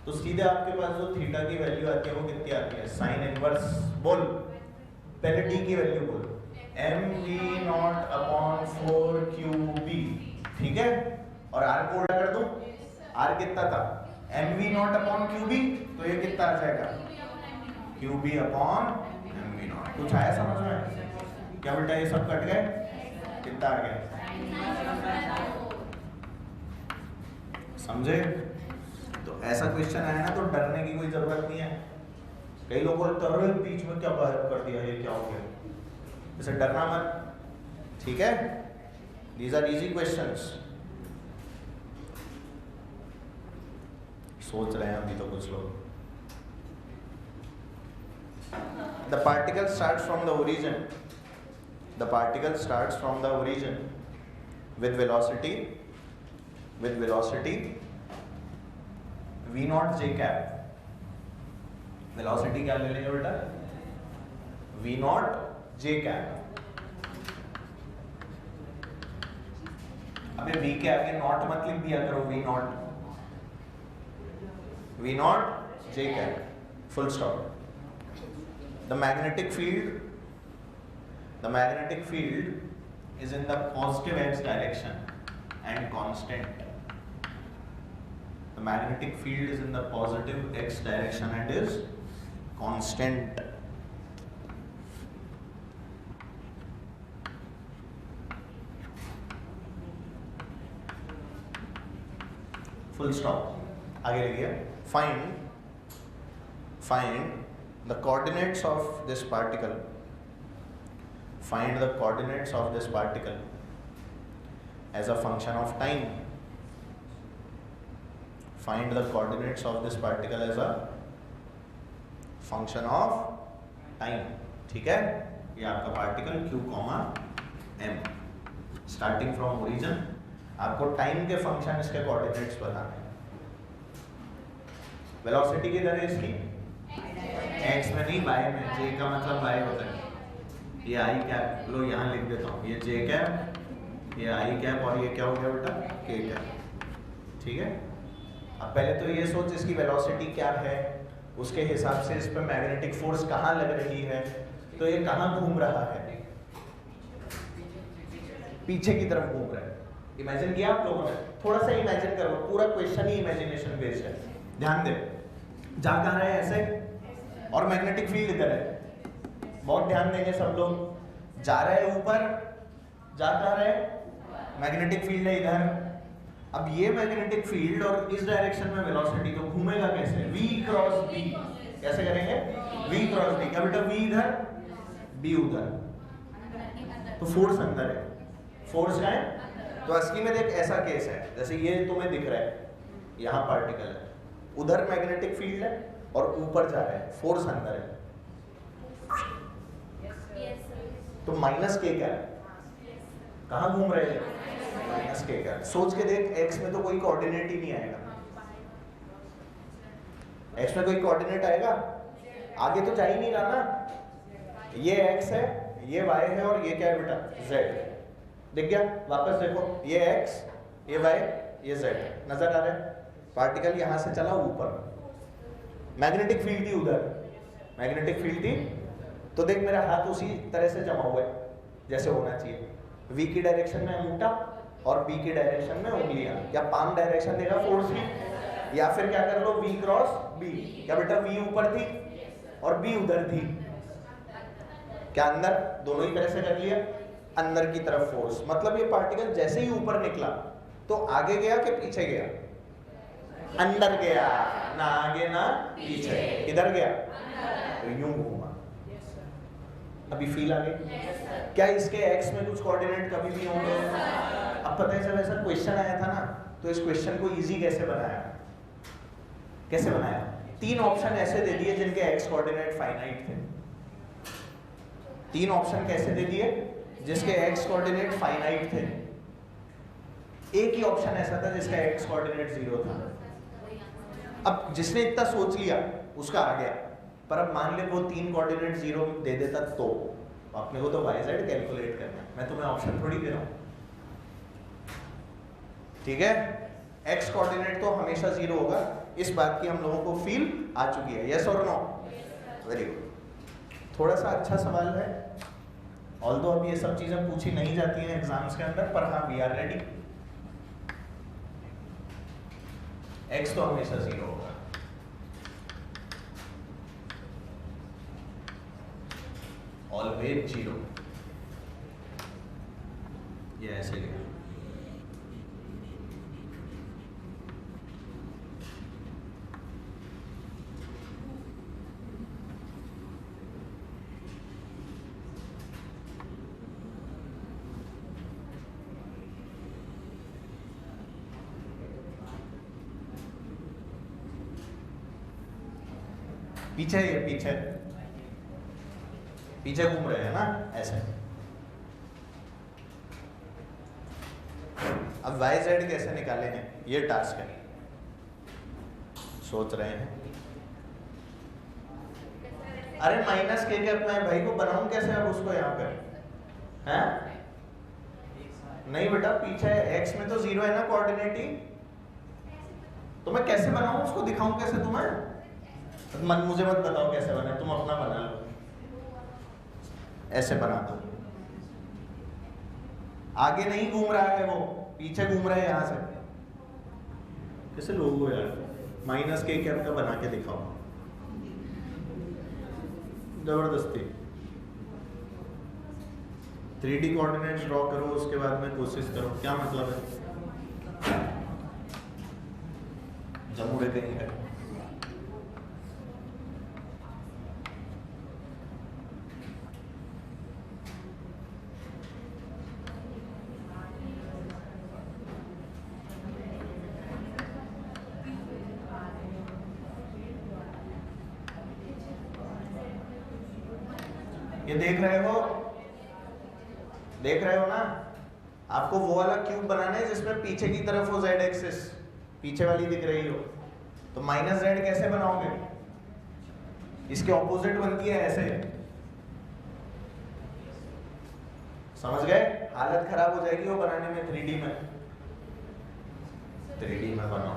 तो सीधे आपके पास जो थीटा की वैल्यू आती है वो कितनी आती है? साइन इनवर्स, बोल पहले D की वैल्यू बोल, mv/4qb। ठीक है, और R को उल्टा कर दूं, R कितना था? mv/qb, तो ये कितना आ जाएगा? qb/mv0। कुछ आया समझ में? क्या बेटा ये सब कट गए? कितना आ गया? समझे? तो ऐसा क्वेश्चन आया ना तो डरने की कोई जरूरत नहीं है। कई लोगों ने बीच में क्या गायब कर दिया, ये क्या हो गया, इसे डरना मत, ठीक है? These are easy questions. सोच रहे हैं अभी तो कुछ लोग। The particle starts from the origin. The particle starts from the origin with velocity v naught j cap। Velocity क्या ले लेंगे बेटा? v naught j cap। अबे v के आगे नॉट मत लिख दिया करो, v naught j cap, full stop। The magnetic field is in the positive x direction and constant। The magnetic field is in the positive x direction and is constant। Full stop। आगे लिखिए, find the coordinates of this particle। Find the coordinates of this particle as a function of time। Find the coordinates of this particle as a function of time। ठीक है, ये आपका particle q, m, starting from origin. आपको टाइम के फंक्शन इसके कोऑर्डिनेट्स बताने हैं। वेलोसिटी किधर है इसकी? एक्स में नहीं बाय में, जे का मतलब बाय होता है। ये आई कैप लो यहाँ लिख देता हूँ, ये जे कैप, ये आई कैप और ये क्या हो गया बेटा के कैप। ठीक है, अब पहले तो ये सोच इसकी वेलोसिटी क्या है, उसके हिसाब से इस पर मैग्नेटिक फोर्स कहाँ लग रही है, तो ये कहाँ घूम रहा है, पीछे की तरफ घूम रहा है। इमेजिन किया आप लोगों ने, थोड़ा सा इमेजिन करो, पूरा क्वेश्चन ही इमेजिनेशन बेस्ड है। ध्यान दे, जा कहाँ रहे हैं ऐसे और मैग्नेटिक फील्ड इधर है, बहुत ध्यान देंगे सब लोग। जा रहे हैं ऊपर, जा कहाँ रहे, मैग्नेटिक फील्ड है इधर। अब ये मैग्नेटिक फील्ड और इस डायरेक्शन में वेलोसिटी तो घूमेगा कैसे, v क्रॉस b। कैसे करेंगे, v क्रॉस b। क्या बेटा, v इधर b उधर, तो फोर्स अंदर है, फोर्स है। तो असली में देख ऐसा केस है, जैसे ये तुम्हें दिख रहा है, यहाँ पार्टिकल है, उधर मैग्नेटिक फील्ड है और ऊपर जा रहा है, फोर्स अंदर है। तो माइनस के क्या है, कहाँ घूम रहे हैं, माइनस के क्या। सोच के देख, एक्स में तो कोई कोऑर्डिनेट ही नहीं आएगा, एक्स में कोई कोऑर्डिनेट आएगा, आगे तो जा ही नहीं रहा ना। ये एक्स है, ये वाई है और ये क्या है बेटा, जेड। दिख गया, वापस देखो, ये एक्स, ये वाई, ये जेड, नजर आ रहा है। पार्टिकल यहां से चला ऊपर, मैग्नेटिक फील्ड थी उधर, मैग्नेटिक फील्ड थी, तो देख मेरा हाथ उसी तरह से जमा हुआ है जैसे होना चाहिए। वी की डायरेक्शन में अंगूठा और बी की डायरेक्शन में उंगलियां। क्या पाम डायरेक्शन देगा फोर्स की, या फिर क्या कर लो वी क्रॉस बी। क्या बेटा, वी ऊपर थी और बी उधर थी, क्या अंदर, दोनों ही तरह से कर लिया, अंदर की तरफ फोर्स। मतलब ये पार्टिकल जैसे ही ऊपर निकला तो आगे गया कि पीछे गया, अंदर गया, ना आगे ना पीछे, किधर गया, तो यूं घूमा। अभी फील आ गई। क्या इसके एक्स में कुछ कोऑर्डिनेट कभी भी होंगे। अब पता है जब ऐसा क्वेश्चन आया था ना, तो इस क्वेश्चन को इजी कैसे बनाया, कैसे बनाया, तीन ऑप्शन ऐसे दे दिए जिनके एक्स कोऑर्डिनेट फाइनाइट थे। तीन ऑप्शन कैसे दे दिए जिसके एक्स कोऑर्डिनेट फाइनाइट थे। एक ही ऑप्शन ऐसा था जिसका एक्स कोऑर्डिनेट 0 था। अब जिसने इतना सोच लिया उसका आ गया, पर अब मान ले वो तीन कोऑर्डिनेट 0 दे देता तो अपने को तो वाई जेड कैलकुलेट करना है, मैं तुम्हें ऑप्शन थोड़ी दे रहा हूँ। ठीक है, एक्स कोऑर्डिनेट तो हमेशा 0 होगा, इस बात की हम लोगों को फील आ चुकी है, यस और नो। वेरी गुड, थोड़ा सा अच्छा सवाल है, ऑल्दो अब ये सब चीजें पूछी नहीं जाती हैं एग्जाम्स के अंदर, पर हाँ वी आर रेडी। एक्स तो हमेशा 0 होगा, ऑलवेज 0। ये ऐसे लिखा, पीछे, ये पीछे पीछे घूम रहे हैं ना ऐसे। अब वाई जेड कैसे निकालेंगे, ये टास्क है, सोच रहे हैं। अरे माइनस के अपना भाई को बनाऊं कैसे अब उसको यहाँ पे, हैं? नहीं बेटा, पीछे एक्स में तो 0 है ना कोऑर्डिनेट ही, तो मैं कैसे बनाऊं उसको, दिखाऊं कैसे तुम्हें। मुझे मत बताओ कैसे बना, तुम अपना बना लो, ऐसे बना दो। आगे नहीं घूम रहा है वो, पीछे घूम रहा है यहां से। कैसे लोग हो यार, माइनस के कैप का बना के दिखाओ जबरदस्ती। 3D कोऑर्डिनेट्स ड्रॉ करो, उसके बाद में कोशिश करो, क्या मतलब है, जमूरे कहीं है। ये देख रहे हो, देख रहे हो ना, आपको वो वाला क्यूब बनाना है जिसमें पीछे की तरफ हो जेड एक्सिस, पीछे वाली दिख रही हो, तो माइनस जेड कैसे बनाओगे, इसके ऑपोजिट बनती है ऐसे। समझ गए? हालत खराब हो जाएगी वो बनाने में। 3D में 3D में बनाओ।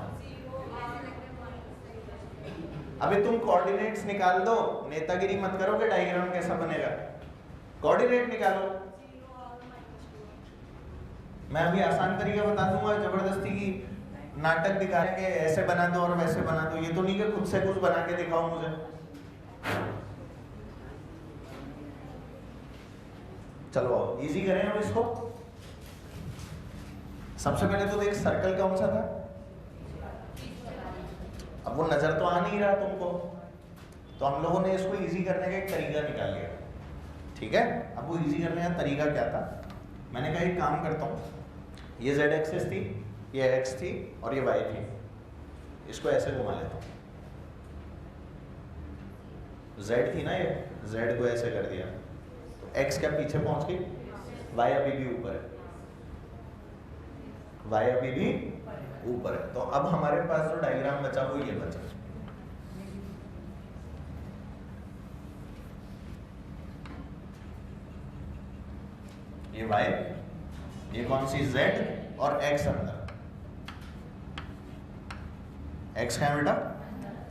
अभी तुम कोऑर्डिनेट्स निकाल दो, नेतागिरी मत करो कि डायग्राम कैसा बनेगा। कोऑर्डिनेट निकालो। मैं अभी आसान तरीका बता दूंगा, जबरदस्ती की नाटक दिखाएंगे ऐसे बना दो और वैसे बना दो। ये तो नहीं कि खुद से कुछ बना के दिखाओ मुझे। चलो इजी करें अब इसको। सबसे पहले तो देख, सर्कल कौन सा था? अब वो नजर तो आ नहीं रहा तुमको, तो हम लोगों ने इसको इजी करने का एक तरीका निकाल लिया। ठीक है, अब वो इजी करने का तरीका क्या था? मैंने कहा एक काम करता हूँ, ये z एक्सिस थी, ये x थी और ये y थी, इसको ऐसे घुमा लेता हूँ। z थी ना, ये z को ऐसे कर दिया तो x क्या पीछे पहुंच गई, y अभी भी ऊपर है, y अभी भी ऊपर है। तो अब हमारे पास जो डायग्राम बचा वो ये बचा। ये y, ये कौन सी z और x अंदर। x क्या है बेटा?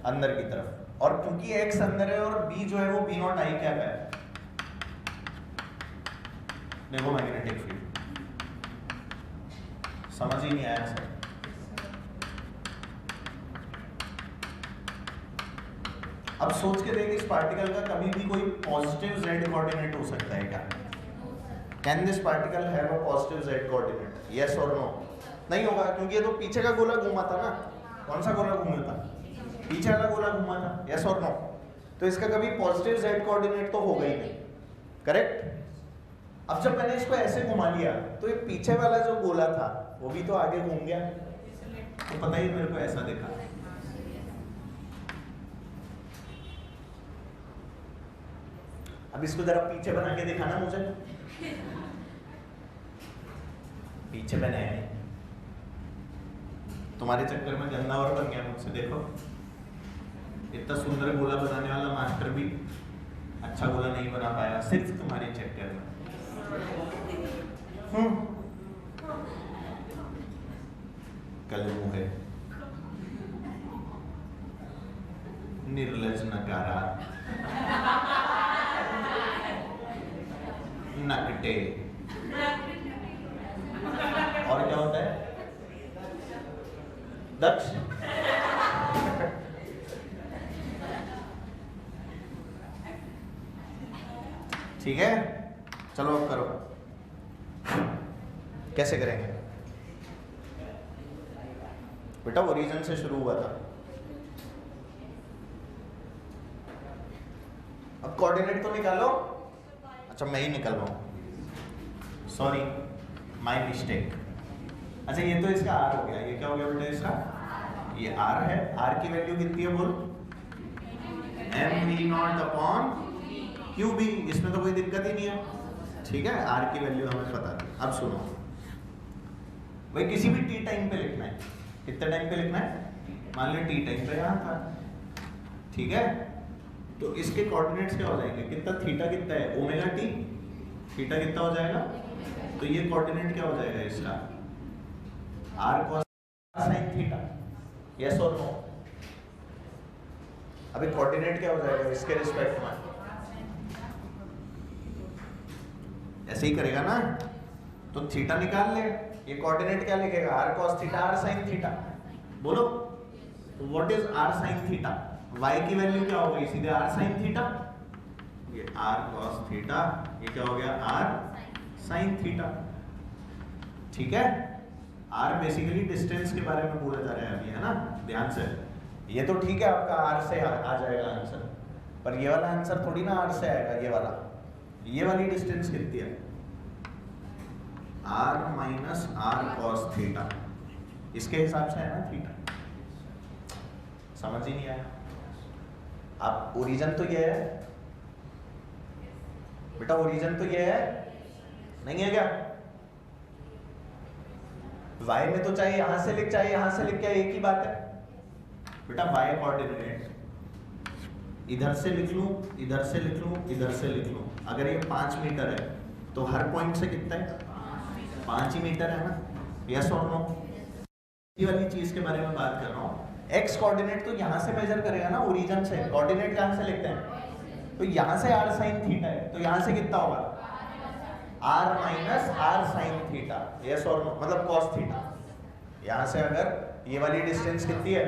अंदर की तरफ। और क्योंकि x अंदर है और b जो है वो b नॉट आई क्या है, देखो मैग्नेटिक फील्ड। समझ ही नहीं आया सर? अब सोच के देख, इस पार्टिकल का कभी भी कोई पॉजिटिव z कोऑर्डिनेट हो सकता है क्या? Can this particle have a positive z coordinate? Yes और नो? नहीं होगा, क्योंकि ये तो पीछे का गोला घूमा था ना। कौन सा गोला घूमा था? पीछे वाला गोला घूमा था। यस और नो? तो इसका कभी पॉजिटिव z कोऑर्डिनेट तो होगा ही नहीं। करेक्ट? अब जब मैंने इसको ऐसे घुमा लिया तो ये पीछे वाला जो गोला था वो भी तो आगे घूम गया, तो पता ही मेरे को ऐसा दिखा। अब इसको जरा पीछे बना के दिखाना मुझे। पीछे बनाया है, तुम्हारे चक्कर में गंदा और बन गया मुझसे। देखो, इतना सुंदर गोला बनाने वाला मास्टर भी अच्छा गोला नहीं बना पाया, सिर्फ तुम्हारे चक्कर में। कल मुहे निर्लज नकारा नकटे। और क्या होता है? दक्ष। ठीक है, चलो अब करो। कैसे करेंगे बेटा? ओरिजिन से शुरू हुआ था। अब कोऑर्डिनेट तो निकालो। अच्छा, मैं ही निकाल रहा हूं, सॉरी, माय मिस्टेक। अच्छा, ये तो इसका r हो गया। ये क्या हो गया बेटा इसका? ये r है। r की वैल्यू कितनी है बोल? mv0/qb। इसमें तो कोई दिक्कत ही नहीं है। ठीक है, r की वैल्यू हमें पता थी। अब सुनो भाई, किसी भी t टाइम पे लिखना है। कितने टाइम पे लिखना है? मान लो t टाइम पे यहाँ था। ठीक है, तो इसके कोऑर्डिनेट्स क्या हो जाएंगे? कितना थीटा कितना है? Omega t। थीटा कितना हो जाएगा? तो ये कोऑर्डिनेट क्या हो जाएगा इसका? r cos sin theta. Yes और नो? अभी कोऑर्डिनेट क्या हो जाएगा इसके रिस्पेक्ट में? ऐसे ही करेगा ना, तो थीटा निकाल ले। ये कोऑर्डिनेट क्या लिखेगा? r cos theta r sin theta. बोलो, तो what is r sin theta? y की वैल्यू क्या हो गई? सीधे r sin थीटा। ये r cos थीटा, ये क्या हो गया? r sin theta. ठीक है, r बेसिकली डिस्टेंस के बारे में बोला जा रहा है अभी, है ना? ध्यान से। ये तो ठीक है, आपका r से आ जाएगा आंसर, पर ये वाला आंसर थोड़ी ना r से आएगा। ये वाला, ये वाली डिस्टेंस कितनी है? r minus r cos theta. इसके हिसाब से है ना थीटा। समझ ही नहीं आया? आप ओरिजिन तो ये है बेटा, ओरिजिन तो ये है, नहीं है क्या? y में तो चाहे यहां से लिख चाहे यहां से लिख, क्या एक ही बात है बेटा? y कोऑर्डिनेट इधर से लिख लूं, इधर से लिख लूं, इधर से लिख लूं। अगर ये 5 मीटर है तो हर पॉइंट से कितना है? 5 ही मीटर है ना? यस और नो? ये वाली चीज के बारे में बात कर रहा हूँ। एक्स कोऑर्डिनेट तो यहाँ से मेजर करेगा ना, ओरिजिन से। कोऑर्डिनेट कहाँ से लिखते हैं? तो यहाँ से r sin थीटा है, तो यहाँ से कितना होगा? r minus r sin theta. Yes और नो? मतलब cos थीटा। यहाँ से अगर ये वाली डिस्टेंस कितनी है?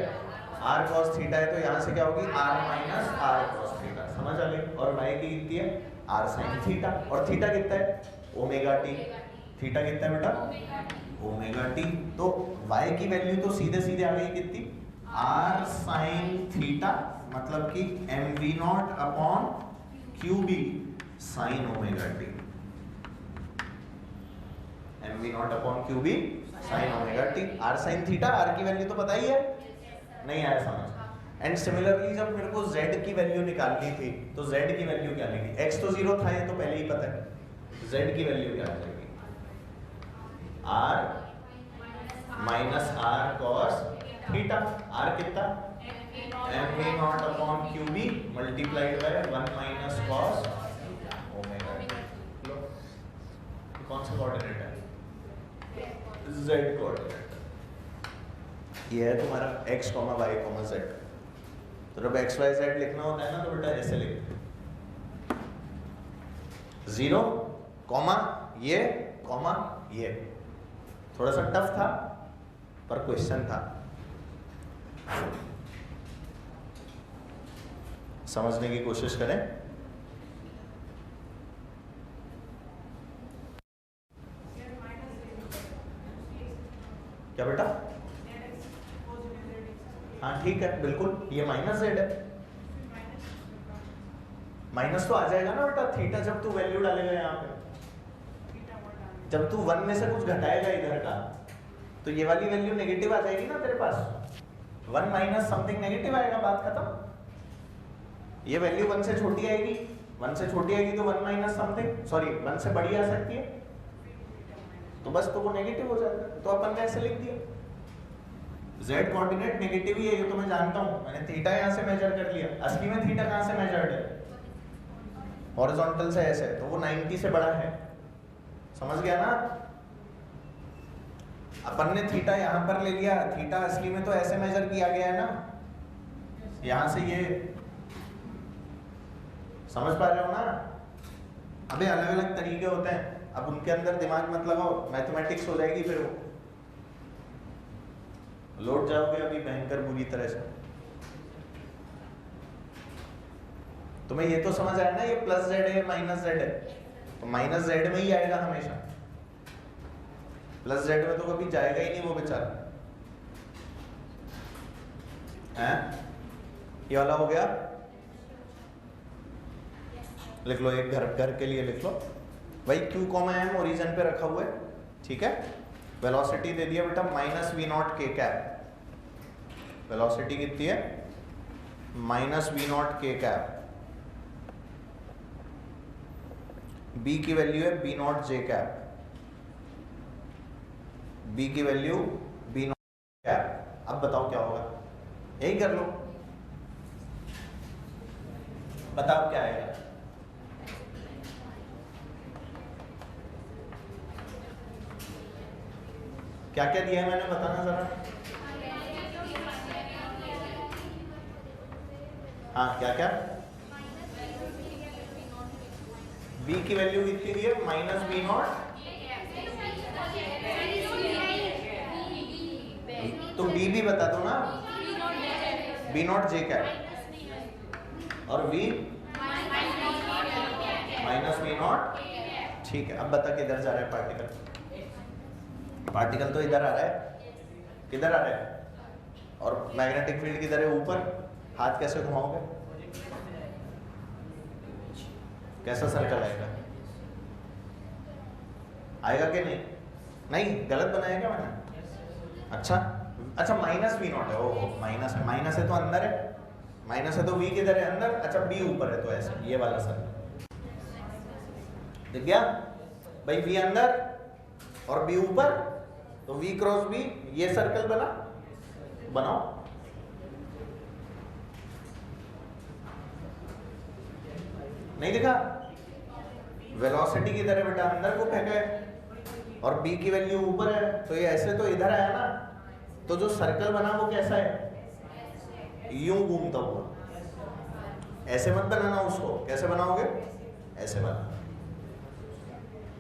r cos थीटा है, तो यहाँ से क्या होगी? r minus r cos theta. समझ आ गई? और y की कितनी है? r sin theta. और थीटा कितना है? Omega t। थीटा कितना है बेटा? Omega t. तो y की वैल्यू तो सीधे सीधे आ गई कितनी? r sin थीटा, मतलब कि mv0 upon qb sin omega T. mv0 upon qb sin omega T. r sin theta, r की वैल्यू तो पता ही है, नहीं आया समझ? एंड सिमिलरली जब मेरे को z की वैल्यू निकालनी थी तो z की वैल्यू क्या लेगी? x तो 0 था, ये तो पहले ही पता है। z की वैल्यू क्या लेगी? r minus r cos theta. r कितना? mv0 upon qb multiplied by 1 minus cos omega T. लो, कौन सा कोऑर्डिनेट है? z coordinate. ये है तुम्हारा x, y, z। तो जब x, y, z लिखना होता है ना तो बेटा ऐसे लिखते हैं, 0, ये। थोड़ा सा टफ था पर क्वेश्चन था, समझने की कोशिश करें। क्या बेटा? हाँ ठीक है, बिल्कुल, ये माइनस z है। माइनस तो आ जाएगा ना बेटा थीटा जब तू वैल्यू डालेगा यहाँ पे। जब तू 1 में से कुछ घटाएगा इधर का तो ये वाली वैल्यू नेगेटिव आ जाएगी ना तेरे पास। 1 माइनस समथिंग नेगेटिव आएगा, बात खत्म। ये वैल्यू 1 से छोटी आएगी, 1 से छोटी आएगी तो 1 माइनस समथिंग, सॉरी 1 से बड़ी आ सकती है, तो बस तो वो नेगेटिव हो जाएगा। तो अपन ने ऐसे लिख दिया, z कोऑर्डिनेट नेगेटिव ही है, ये तो मैं जानता हूँ, मैंने थीटा यहाँ से मेजर कर लिया। असली में थीटा कहाँ से मेजर्ड है? हॉरिजॉन्टल से ऐसे, तो वो 90 से बड़ा है। समझ गया ना? अपन ने थीटा यहाँ पर ले लिया, थीटा असली में तो ऐसे मेजर किया गया है ना, यहाँ से ये। समझ पा रहे हो ना? अबे अलग अलग तरीके होते हैं, अब उनके अंदर दिमाग मत लगाओ, मैथमेटिक्स हो जाएगी फिर वो, लौट जाओगे अभी भयंकर बुरी तरह से। तुम्हें ये तो समझ आया ना, ये प्लस जेड है माइनस जेड है, तो माइनस जेड में ही आएगा हमेशा, प्लस जेड में तो कभी जाएगा ही नहीं वो बेचारा। ये वाला हो गया, लिख लो एक घर के लिए लिख लो भाई, q कॉमा m ओरिजिन पे रखा हुआ है, ठीक है। वेलोसिटी दे दिया बेटा माइनस वी नॉट के कैप। वेलोसिटी कितनी है? माइनस वी नॉट के कैप। b की वैल्यू है b not J cap, b की वैल्यू b नॉट कैप। अब बताओ क्या होगा? यही कर लो, बताओ क्या आएगा? क्या क्या दिया है मैंने, बताना जरा। हाँ क्या क्या? b की वैल्यू कितनी दी है? माइनस बी नॉट, तो b भी बता दो ना, b नॉट जे कैप और v माइनस बी नॉट, ठीक है। अब बता किधर जा रहा है पार्टिकल? पार्टिकल तो इधर आ रहा है, किधर आ रहा है? और मैग्नेटिक फील्ड किधर है? ऊपर। हाथ कैसे घुमाओगे? कैसा सर्कल आएगा? आएगा कि नहीं? नहीं, गलत बनाया क्या मैंने? अच्छा माइनस वी नॉट है, ओहो माइनस है, माइनस है तो अंदर है, माइनस है तो v किधर है? अंदर। अच्छा b ऊपर है तो ऐसे, ये वाला सर्कल दिख गया भाई, v अंदर और b ऊपर, तो v क्रॉस b, ये सर्कल बनाओ। नहीं दिखा? वेलोसिटी किधर है बेटा? अंदर को फेंका है और b की वैल्यू ऊपर है, तो ये ऐसे तो इधर आया ना। तो जो सर्कल बना वो कैसा है? यूं घूमता हुआ। ऐसे मत बनाना उसको, कैसे बनाओगे? ऐसे बना।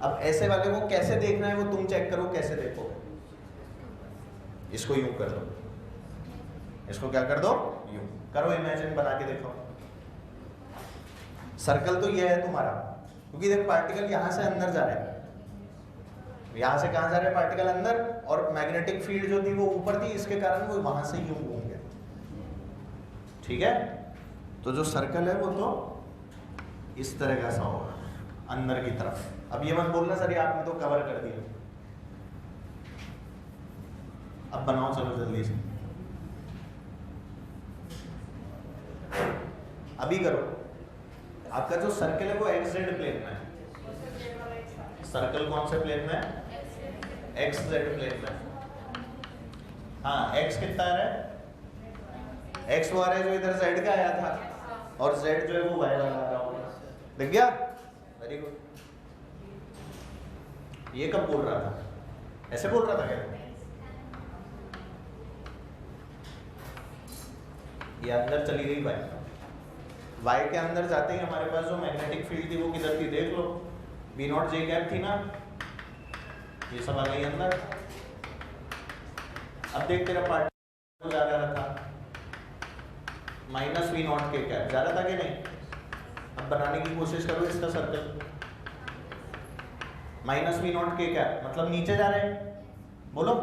अब ऐसे वाले को कैसे देखना है वो तुम चेक करो, कैसे देखो। इसको यूं कर दो, इसको क्या कर दो? यूं करो, इमेजिन बना के देखो। सर्कल तो ये है तुम्हारा, क्योंकि देख पार्टिकल यहां से अंदर जा रहे हैं, यहां से कहां जा रहे हैं पार्टिकल? अंदर। और मैग्नेटिक फील्ड जो थी वो ऊपर थी, इसके कारण वो वहां से यूं घूम गया। ठीक है, तो जो सर्कल है वो तो इस तरह का सा होगा अंदर की तरफ। अब ये मत बोलना सर ये आपने तो कवर कर दिया। अब बनाओ चलो जल्दी से, अभी करो। आपका जो सर्कल है वो एक्स जेड प्लेन में है। सर्कल कौन से प्लेन में है? एक्स जेड प्लेन में। हाँ, एक्स कितना आ रहा है? एक्स वो आ रहा है जो इधर जेड का आया था, और जेड जो है वो वाई वाला आ रहा होगा। दिख गया? Very good. ये कब बोल रहा था? ऐसे बोल रहा था क्या? ये अंदर चली गई वाई। वाई के अंदर जाते ही हमारे पास जो मैग्नेटिक फील्ड थी वो किधर थी? देख लो, बी नॉट जे कैप थी ना, ये सब आ गई अंदर। अब देख तेरा पार्ट जा रहा था माइनस वी नॉट के कैप, जा रहा था कि नहीं? अब बनाने की कोशिश करो इसका सर्कल। माइनस वी नॉट के कैप मतलब नीचे जा रहे हैं, बोलो,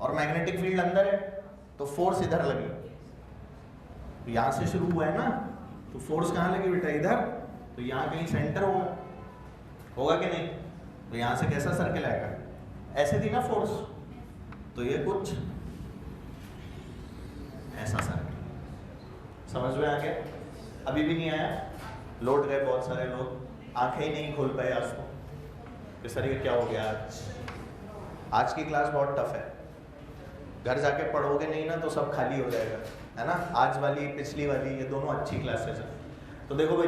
और मैग्नेटिक फील्ड अंदर है, तो फोर्स इधर लगी। तो यहां से शुरू हुआ है ना, तो फोर्स कहाँ लगी बेटा? इधर। तो यहाँ कहीं सेंटर होगा कि नहीं? तो यहाँ से कैसा सर्कल आएगा? ऐसे थी ना फोर्स, तो ये कुछ ऐसा सर्कल। समझ में आ गया? अभी भी नहीं आया? लौट गए बहुत सारे लोग, आंखें ही नहीं खोल पाए आज तो सर ये क्या हो गया आज की क्लास बहुत टफ है। घर जाके पढ़ोगे नहीं ना तो सब खाली हो जाएगा, है ना? आज वाली पिछली वाली ये दोनों अच्छी क्लासेस हैं। तो देखो भाई,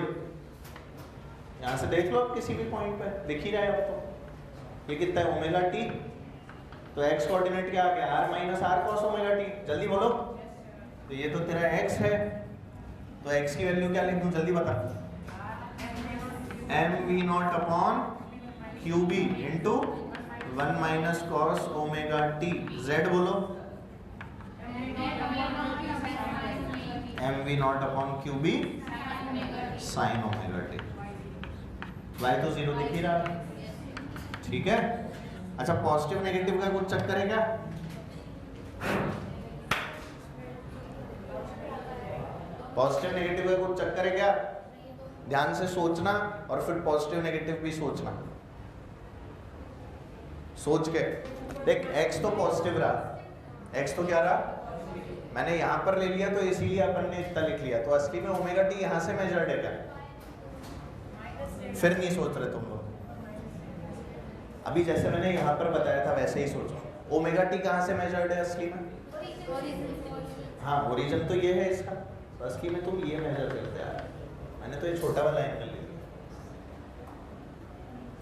यहाँ से देख लो आप किसी भी पॉइंट पे, दिख ही रहा है आपको। ये कितना है? Omega t. तो एक्स कोऑर्डिनेट क्या आ गया? R minus r cos omega t. जल्दी बोलो। तो ये तो तेरा एक्स है, तो एक्स की वैल्यू क्या लिख दूं? जल्दी बता। M V not upon Q B into 1 minus cos omega T. Z बोलो। M V not upon Q B sine omega T. Y तो जीरो दिख ही रहा, ठीक है? अच्छा, पॉजिटिव नेगेटिव का कुछ चक्कर है क्या? पॉजिटिव नेगेटिव का कुछ चक्कर है क्या? ध्यान से सोचना और फिर पॉजिटिव नेगेटिव भी सोचना। सोच के देख, एक्स तो पॉजिटिव रहा, एक्स तो क्या रहा? मैंने यहां पर ले लिया तो इसीलिए अपन ने इतना लिख लिया। तो असली में ओमेगा टी यहां से मेजर्ड है क्या? फिर नहीं सोच रहे तुम लोग। अभी जैसे मैंने यहां पर बताया था वैसे ही सोचो। ओमेगा टी कहां से मेजर्ड है असली में? हाँ, ओरिजिन तो ये है इसका, तो असली में तुम ये मेजर करते हैं। मैंने तो ये छोटा वाला एंगल ले लिया।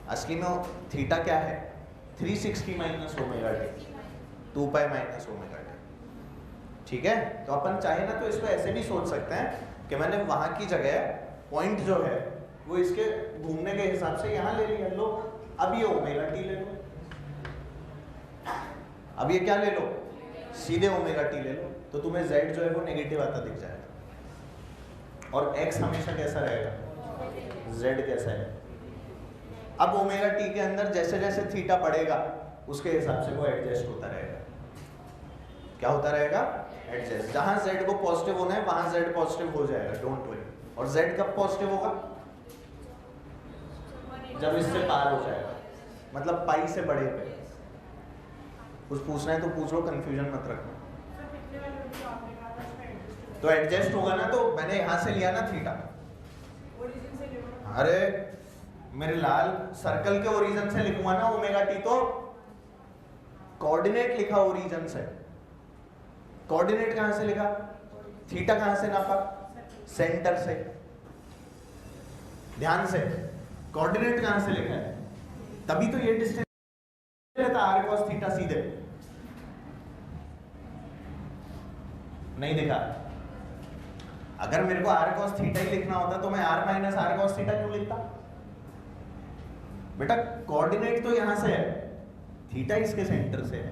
असली में थीटा क्या है? 360 minus omega T, 2 pi minus omega T. ठीक है, तो अपन चाहे ना तो इसको ऐसे भी सोच सकते हैं कि मैंने वहां की जगह पॉइंट जो है वो इसके घूमने के हिसाब से यहाँ ले लिया। लो, अब ये ओमेगा टी ले लो, अब ये क्या ले लो? सीधे ओमेगा टी ले लो। तो तुम्हें z जो है वो नेगेटिव आता दिख जाएगा, और x हमेशा कैसा रहेगा? z कैसा है? अब ओमेगा टी के अंदर जैसे जैसे थीटा बढ़ेगा उसके हिसाब से वो एडजस्ट होता रहेगा। क्या होता रहेगा? एडजस्ट। जहां z को पॉजिटिव होना है वहां z पॉजिटिव हो जाएगा, डोंट वरी। और z कब पॉजिटिव होगा? जब इससे पार हो जाएगा, मतलब पाई से बड़े पे। कुछ पूछना है तो पूछ लो, कंफ्यूजन मत रखना। तो एडजस्ट होगा ना, तो मैंने यहां से लिया ना थीटा। अरे मेरे लाल, सर्कल के ओरिजिन से लिखूंगा ना ओमेगा टी, तो कोऑर्डिनेट लिखा ओरिजिन से। कोऑर्डिनेट कहां से लिखा? थीटा कहां से नापा? सेंटर से। ध्यान से, कोऑर्डिनेट कहां से लिखा है? तभी तो ये डिस्टेंस रहता r cos थीटा सीधे नहीं दिखा। अगर मेरे को r cos थीटा ही लिखना होता तो मैं r minus r cos theta क्यों लिखता? बेटा कोऑर्डिनेट तो यहां से है, थीटा इसके सेंटर से है,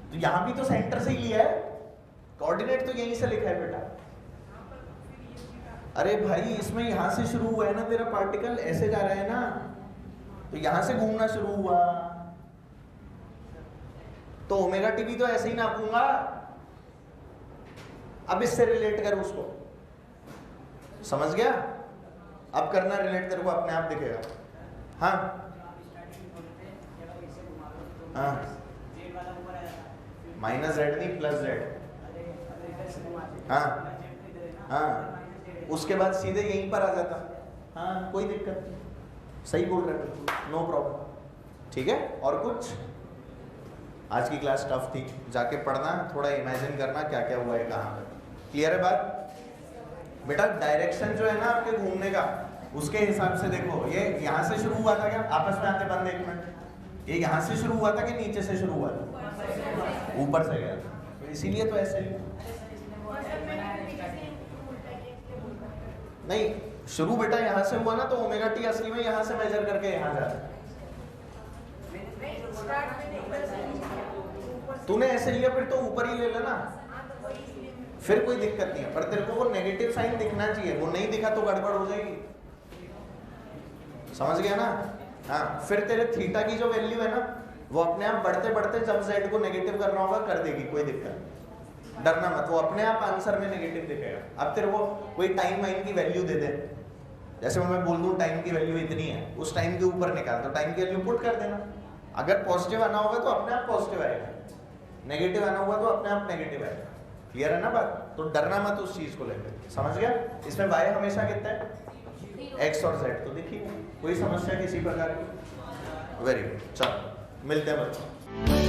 तो यहां भी तो सेंटर से ही लिया है, कोऑर्डिनेट तो यहीं से लिखा है बेटा। अरे भाई इसमें यहां से शुरू हुआ है ना तेरा पार्टिकल, ऐसे जा रहा है ना, तो यहां से घूमना शुरू हुआ, तो ओमेगा टी भी तो ऐसे ही नापूंगा। अब इससे रिलेट कर उसको, समझ गया? अब करना रिलेट तेरे को अपने आप दिखेगा। हाँ हाँ, माइनस जेड नहीं प्लस जेड। हाँ हाँ, उसके बाद सीधे यहीं पर आ जाता। हाँ कोई दिक्कत नहीं, सही बोल रहे हो, नो प्रॉब्लम। ठीक है, और कुछ? आज की क्लास टफ थी, जाके पढ़ना, थोड़ा इमेजिन करना क्या क्या हुआ है कहाँ पे। क्लियर है बात? बेटा डायरेक्शन जो है ना आपके घूमने का, उसके हिसाब से देखो, ये यहाँ से शुरू हुआ था क्या? आपस में आते बंद एक मिनट, ये यहाँ से शुरू हुआ था कि नीचे से शुरू हुआ था? ऊपर से गया था, तो इसीलिए तो ऐसे ही नहीं, शुरू बेटा यहाँ से हुआ ना, तो ओमेगा टी असली में यहाँ से मेजर करके यहाँ जा रहा है। तूने ऐसे लिया फिर तो ऊपर ही ले लेना, फिर कोई दिक्कत नहीं है, पर तेरे को वो नेगेटिव साइन दिखना चाहिए, वो नहीं दिखा तो गड़बड़ हो जाएगी। समझ गया ना? हाँ, फिर तेरे थीटा की जो वैल्यू है ना, वो अपने आप बढ़ते बढ़ते जब जेड को नेगेटिव करना होगा कर देगी, कोई दिक्कत नहीं, डरना मत, वो अपने आप आंसर में नेगेटिव दिखेगा। अब तेरे को कोई टाइम वाइम की वैल्यू दे दे, जैसे मैं बोल दूं टाइम की वैल्यू इतनी है, उस टाइम के ऊपर निकाल, तो टाइम की वैल्यू पुट कर देना। अगर पॉजिटिव आना होगा तो अपने आप पॉजिटिव आएगा, नेगेटिव आना होगा तो अपने आप नेगेटिव आएगा। क्लियर है ना बात? तो डरना मत उस चीज को लेकर, समझ गया? इसमें y हमेशा कितना है? x और z, तो देखिए कोई समस्या किसी प्रकार की? वेरी गुड, चलो मिलते हैं बच्चों।